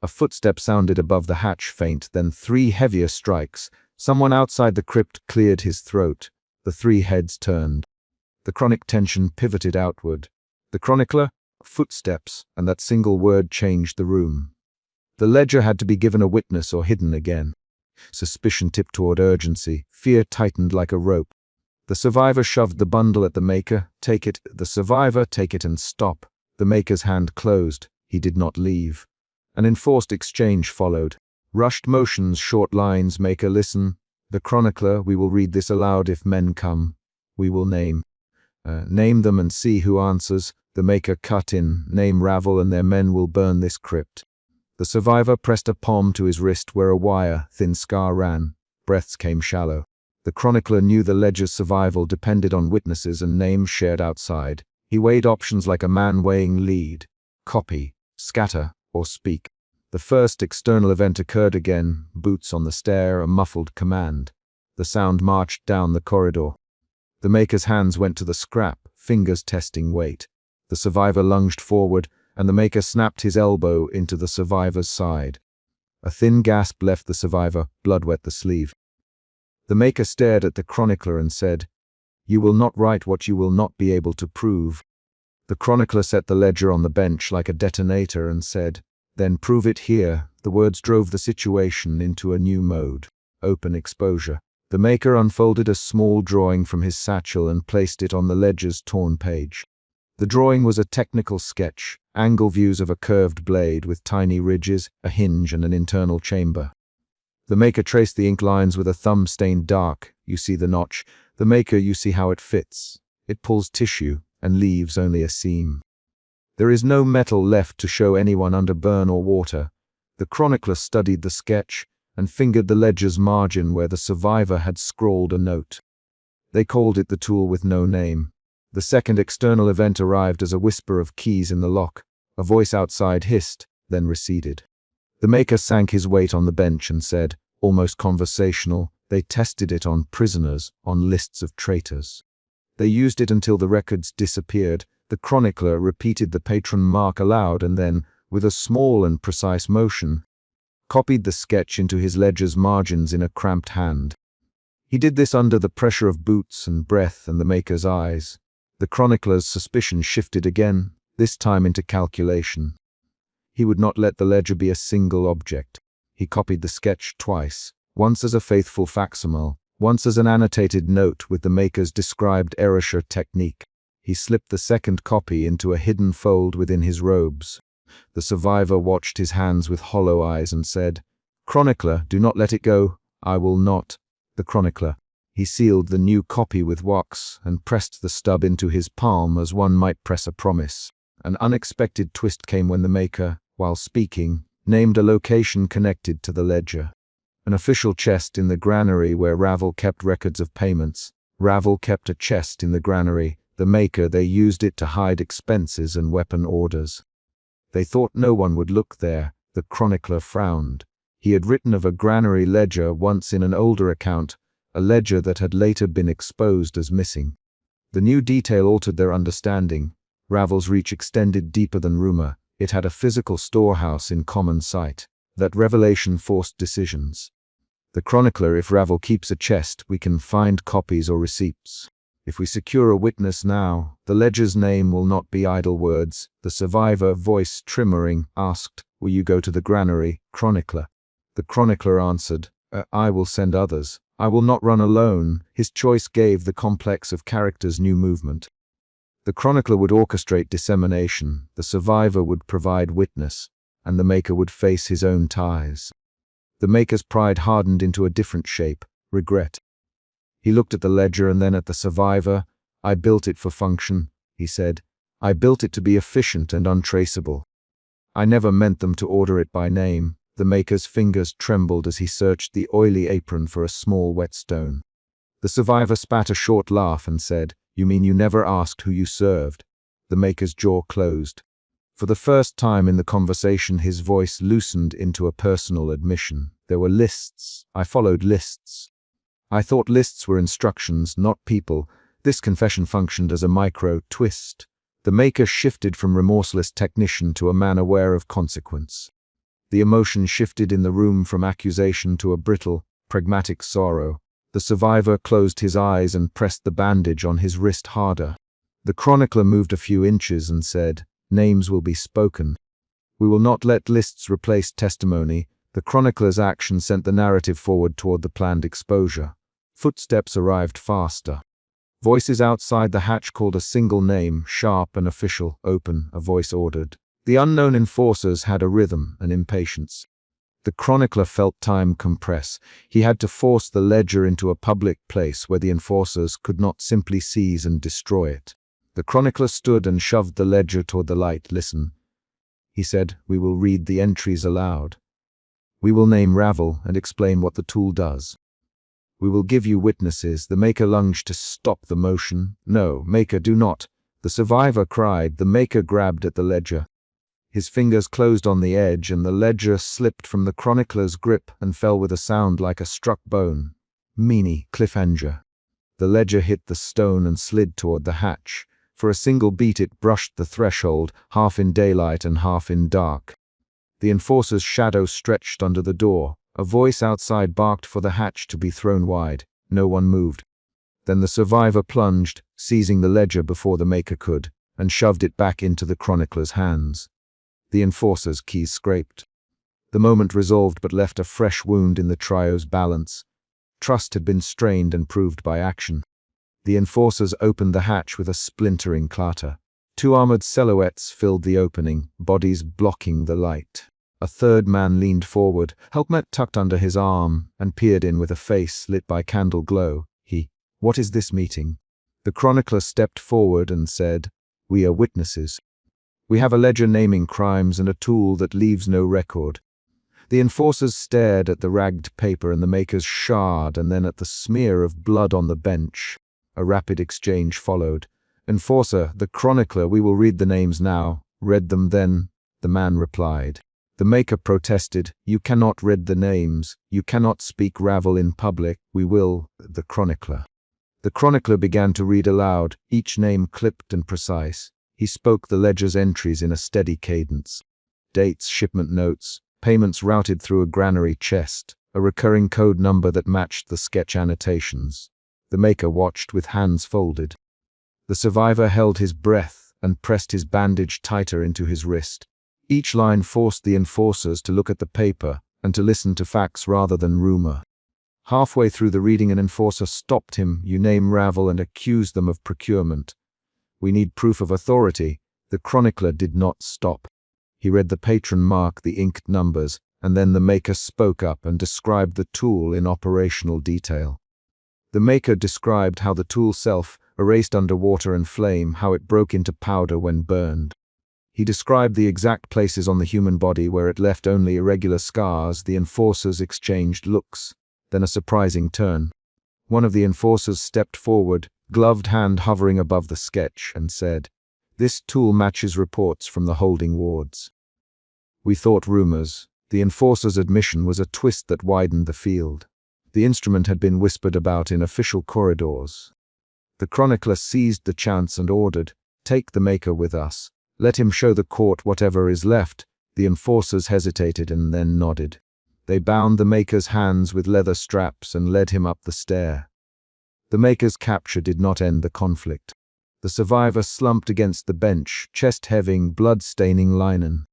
A footstep sounded above the hatch, faint, then 3 heavier strikes. Someone outside the crypt cleared his throat. The 3 heads turned. The chronic tension pivoted outward. The chronicler, footsteps, and that single word changed the room. The ledger had to be given a witness or hidden again. Suspicion tipped toward urgency. Fear tightened like a rope. The survivor shoved the bundle at the maker. Take it. The survivor, take it and stop. The maker's hand closed. He did not leave. An enforced exchange followed. Rushed motions, short lines. Maker, listen. The chronicler, we will read this aloud if men come. We will name. Name them and see who answers. The maker cut in. Name Ravel and their men will burn this crypt. The survivor pressed a palm to his wrist where a wire, thin scar ran. Breaths came shallow. The chronicler knew the ledger's survival depended on witnesses and names shared outside. He weighed options like a man weighing lead. Copy, scatter, or speak. The first external event occurred again, boots on the stair, a muffled command. The sound marched down the corridor. The maker's hands went to the scrap, fingers testing weight. The survivor lunged forward, and the maker snapped his elbow into the survivor's side. A thin gasp left the survivor, blood wet the sleeve. The maker stared at the chronicler and said, You will not write what you will not be able to prove. The chronicler set the ledger on the bench like a detonator and said, Then prove it here. The words drove the situation into a new mode. Open exposure. The maker unfolded a small drawing from his satchel and placed it on the ledger's torn page. The drawing was a technical sketch, angle views of a curved blade with tiny ridges, a hinge and an internal chamber. The maker traced the ink lines with a thumb stained dark. You see the notch. The maker, you see how it fits. It pulls tissue and leaves only a seam. There is no metal left to show anyone under burn or water. The chronicler studied the sketch and fingered the ledger's margin where the survivor had scrawled a note. They called it the tool with no name. The second external event arrived as a whisper of keys in the lock. A voice outside hissed, then receded. The maker sank his weight on the bench and said, almost conversational, they tested it on prisoners, on lists of traitors. They used it until the records disappeared. The chronicler repeated the patron mark aloud and then, with a small and precise motion, copied the sketch into his ledger's margins in a cramped hand. He did this under the pressure of boots and breath and the maker's eyes. The chronicler's suspicion shifted again, this time into calculation. He would not let the ledger be a single object. He copied the sketch twice, once as a faithful facsimile, once as an annotated note with the maker's described erasure technique. He slipped the second copy into a hidden fold within his robes. The survivor watched his hands with hollow eyes and said, "Chronicler, do not let it go." "I will not." The chronicler. He sealed the new copy with wax and pressed the stub into his palm as one might press a promise. An unexpected twist came when the maker, while speaking, named a location connected to the ledger. An official chest in the granary where Ravel kept records of payments. Ravel kept a chest in the granary. The maker, they used it to hide expenses and weapon orders. They thought no one would look there. The chronicler frowned. He had written of a granary ledger once in an older account, a ledger that had later been exposed as missing. The new detail altered their understanding. Ravel's reach extended deeper than rumor. It had a physical storehouse in common sight. That revelation forced decisions. The chronicler, if Ravel keeps a chest, we can find copies or receipts. If we secure a witness now, the ledger's name will not be idle words. The survivor, voice tremoring, asked, "Will you go to the granary, chronicler?" The chronicler answered, "I will send others. I will not run alone." His choice gave the complex of characters new movement. The chronicler would orchestrate dissemination, the survivor would provide witness, and the maker would face his own ties. The maker's pride hardened into a different shape, regret. He looked at the ledger and then at the survivor. "I built it for function," he said. "I built it to be efficient and untraceable. I never meant them to order it by name." The maker's fingers trembled as he searched the oily apron for a small whetstone. The survivor spat a short laugh and said, "You mean you never asked who you served?" The maker's jaw closed. For the first time in the conversation, his voice loosened into a personal admission. "There were lists. I followed lists. I thought lists were instructions, not people." This confession functioned as a micro-twist. The maker shifted from remorseless technician to a man aware of consequence. The emotion shifted in the room from accusation to a brittle, pragmatic sorrow. The survivor closed his eyes and pressed the bandage on his wrist harder. The chronicler moved a few inches and said, "Names will be spoken. We will not let lists replace testimony." The chronicler's action sent the narrative forward toward the planned exposure. Footsteps arrived faster. Voices outside the hatch called a single name, sharp and official. "Open," a voice ordered. The unknown enforcers had a rhythm, an impatience. The chronicler felt time compress. He had to force the ledger into a public place where the enforcers could not simply seize and destroy it. The chronicler stood and shoved the ledger toward the light. "Listen," he said, "we will read the entries aloud. We will name Ravel and explain what the tool does. We will give you witnesses." The maker lunged to stop the motion. "No, maker, do not." The survivor cried. The maker grabbed at the ledger. His fingers closed on the edge, and the ledger slipped from the chronicler's grip and fell with a sound like a struck bone. Meanie, cliffhanger. The ledger hit the stone and slid toward the hatch. For a single beat it brushed the threshold, half in daylight and half in dark. The enforcer's shadow stretched under the door. A voice outside barked for the hatch to be thrown wide. No one moved. Then the survivor plunged, seizing the ledger before the maker could, and shoved it back into the chronicler's hands. The enforcer's keys scraped. The moment resolved but left a fresh wound in the trio's balance. Trust had been strained and proved by action. The enforcers opened the hatch with a splintering clatter. Two armored silhouettes filled the opening, bodies blocking the light. A third man leaned forward, helmet tucked under his arm, and peered in with a face lit by candle glow. "What is this meeting?" The chronicler stepped forward and said, "We are witnesses. We have a ledger naming crimes and a tool that leaves no record. The enforcers stared at the ragged paper and the maker's shard and then at the smear of blood on the bench. A rapid exchange followed. "Enforcer, the chronicler, we will read the names now." "Read them then," the man replied. The maker protested. "You cannot read the names. You cannot speak Ravel in public." "We will." The chronicler. The chronicler began to read aloud, each name clipped and precise. He spoke the ledger's entries in a steady cadence. Dates, shipment notes, payments routed through a granary chest, a recurring code number that matched the sketch annotations. The maker watched with hands folded. The survivor held his breath and pressed his bandage tighter into his wrist. Each line forced the enforcers to look at the paper and to listen to facts rather than rumor. Halfway through the reading, an enforcer stopped him. "You name Ravel and accuse them of procurement. We need proof of authority." The chronicler did not stop. He read the patron mark, the inked numbers, and then the maker spoke up and described the tool in operational detail. The maker described how the tool self erased under water and flame, how it broke into powder when burned. He described the exact places on the human body where it left only irregular scars. The enforcers exchanged looks. Then a surprising turn. One of the enforcers stepped forward, gloved hand hovering above the sketch, and said, "This tool matches reports from the holding wards." We thought rumors. The enforcer's admission was a twist that widened the field. The instrument had been whispered about in official corridors. The chronicler seized the chance and ordered, "Take the maker with us. Let him show the court whatever is left." The enforcers hesitated and then nodded. They bound the maker's hands with leather straps and led him up the stair. The maker's capture did not end the conflict. The survivor slumped against the bench, chest-heaving, blood-staining linen.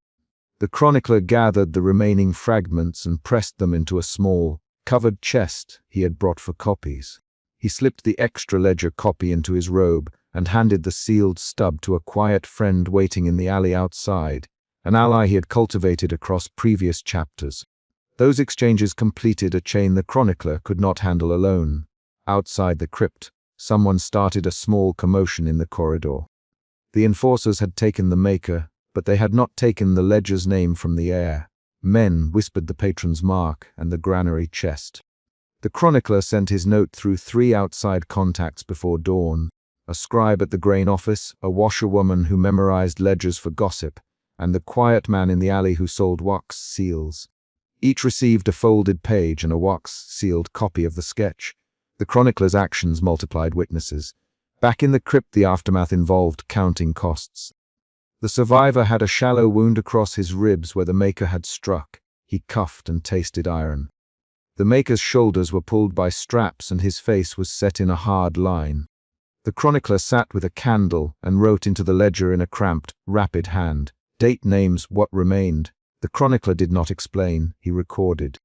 The chronicler gathered the remaining fragments and pressed them into a small, covered chest he had brought for copies. He slipped the extra ledger copy into his robe and handed the sealed stub to a quiet friend waiting in the alley outside, an ally he had cultivated across previous chapters. Those exchanges completed a chain the chronicler could not handle alone. Outside the crypt, someone started a small commotion in the corridor. The enforcers had taken the maker, but they had not taken the ledger's name from the air. Men whispered the patron's mark and the granary chest. The chronicler sent his note through 3 outside contacts before dawn: a scribe at the grain office, a washerwoman who memorized ledgers for gossip, and the quiet man in the alley who sold wax seals. Each received a folded page and a wax-sealed copy of the sketch. The chronicler's actions multiplied witnesses. Back in the crypt, the aftermath involved counting costs. The survivor had a shallow wound across his ribs where the maker had struck. He cuffed and tasted iron. The maker's shoulders were pulled by straps and his face was set in a hard line. The chronicler sat with a candle and wrote into the ledger in a cramped, rapid hand. Date, names, what remained. The chronicler did not explain, he recorded.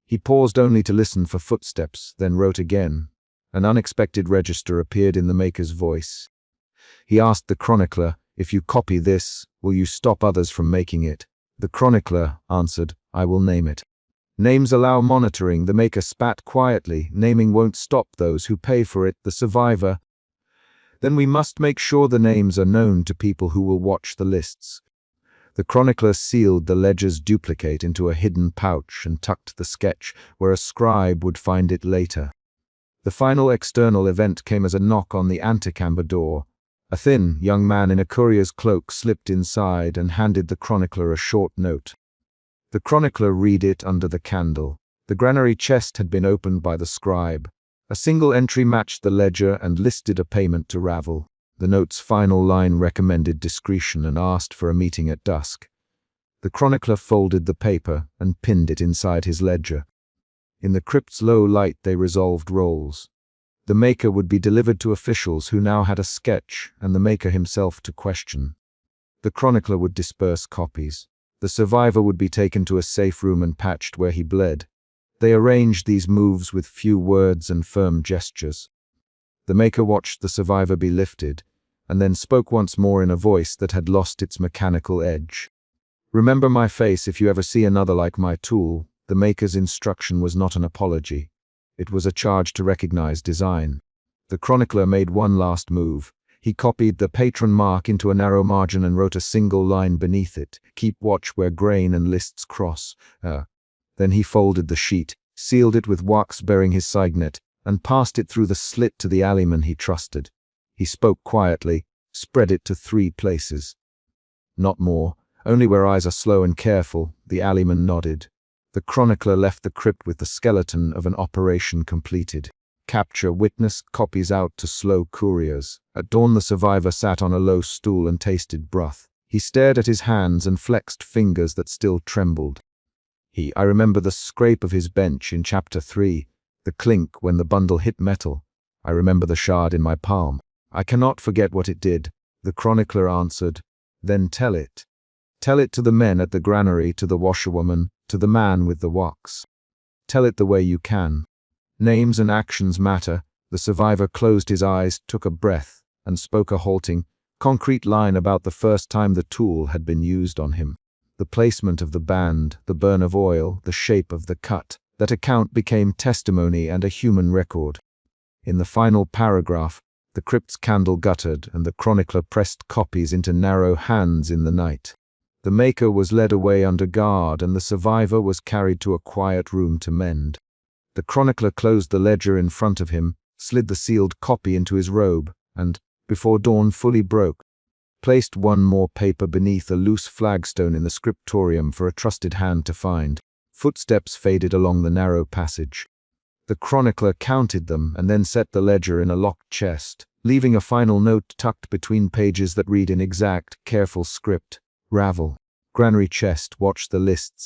He paused only to listen for footsteps, then wrote again. An unexpected register appeared in the maker's voice. He asked the chronicler, "If you copy this, will you stop others from making it?" The chronicler answered, "I will name it." "Names allow monitoring," the maker spat quietly. "Naming won't stop those who pay for it." The survivor. "Then we must make sure the names are known to people who will watch the lists." The chronicler sealed the ledger's duplicate into a hidden pouch and tucked the sketch where a scribe would find it later. The final external event came as a knock on the antechamber door. A thin, young man in a courier's cloak slipped inside and handed the chronicler a short note. The chronicler read it under the candle. The granary chest had been opened by the scribe. A single entry matched the ledger and listed a payment to Ravel. The note's final line recommended discretion and asked for a meeting at dusk. The chronicler folded the paper and pinned it inside his ledger. In the crypt's low light they resolved roles. The maker would be delivered to officials who now had a sketch and the maker himself to question. The chronicler would disperse copies. The survivor would be taken to a safe room and patched where he bled. They arranged these moves with few words and firm gestures. The maker watched the survivor be lifted, and then spoke once more in a voice that had lost its mechanical edge. "Remember my face if you ever see another like my tool." The maker's instruction was not an apology. It was a charge to recognize design. The chronicler made one last move. He copied the patron mark into a narrow margin and wrote a single line beneath it: "Keep watch where grain and lists cross." Then he folded the sheet, sealed it with wax bearing his signet, and passed it through the slit to the alleyman he trusted. He spoke quietly, spread it to 3 places. Not more, only where eyes are slow and careful, the alleyman nodded. The chronicler left the crypt with the skeleton of an operation completed. Capture witness, copies out to slow couriers. At dawn the survivor sat on a low stool and tasted broth. He stared at his hands and flexed fingers that still trembled. I remember the scrape of his bench in chapter 3, the clink when the bundle hit metal. I remember the shard in my palm. I cannot forget what it did. The chronicler answered, "Then tell it. Tell it to the men at the granary, to the washerwoman, to the man with the wax. Tell it the way you can. Names and actions matter." The survivor closed his eyes, took a breath, and spoke a halting, concrete line about the first time the tool had been used on him. The placement of the band, the burn of oil, the shape of the cut. That account became testimony and a human record. In the final paragraph, the crypt's candle guttered and the chronicler pressed copies into narrow hands in the night. The maker was led away under guard and the survivor was carried to a quiet room to mend. The chronicler closed the ledger in front of him, slid the sealed copy into his robe, and, before dawn fully broke, placed one more paper beneath a loose flagstone in the scriptorium for a trusted hand to find. Footsteps faded along the narrow passage. The chronicler counted them and then set the ledger in a locked chest, leaving a final note tucked between pages that read in exact, careful script, "Ravel. Granary chest, watch the lists."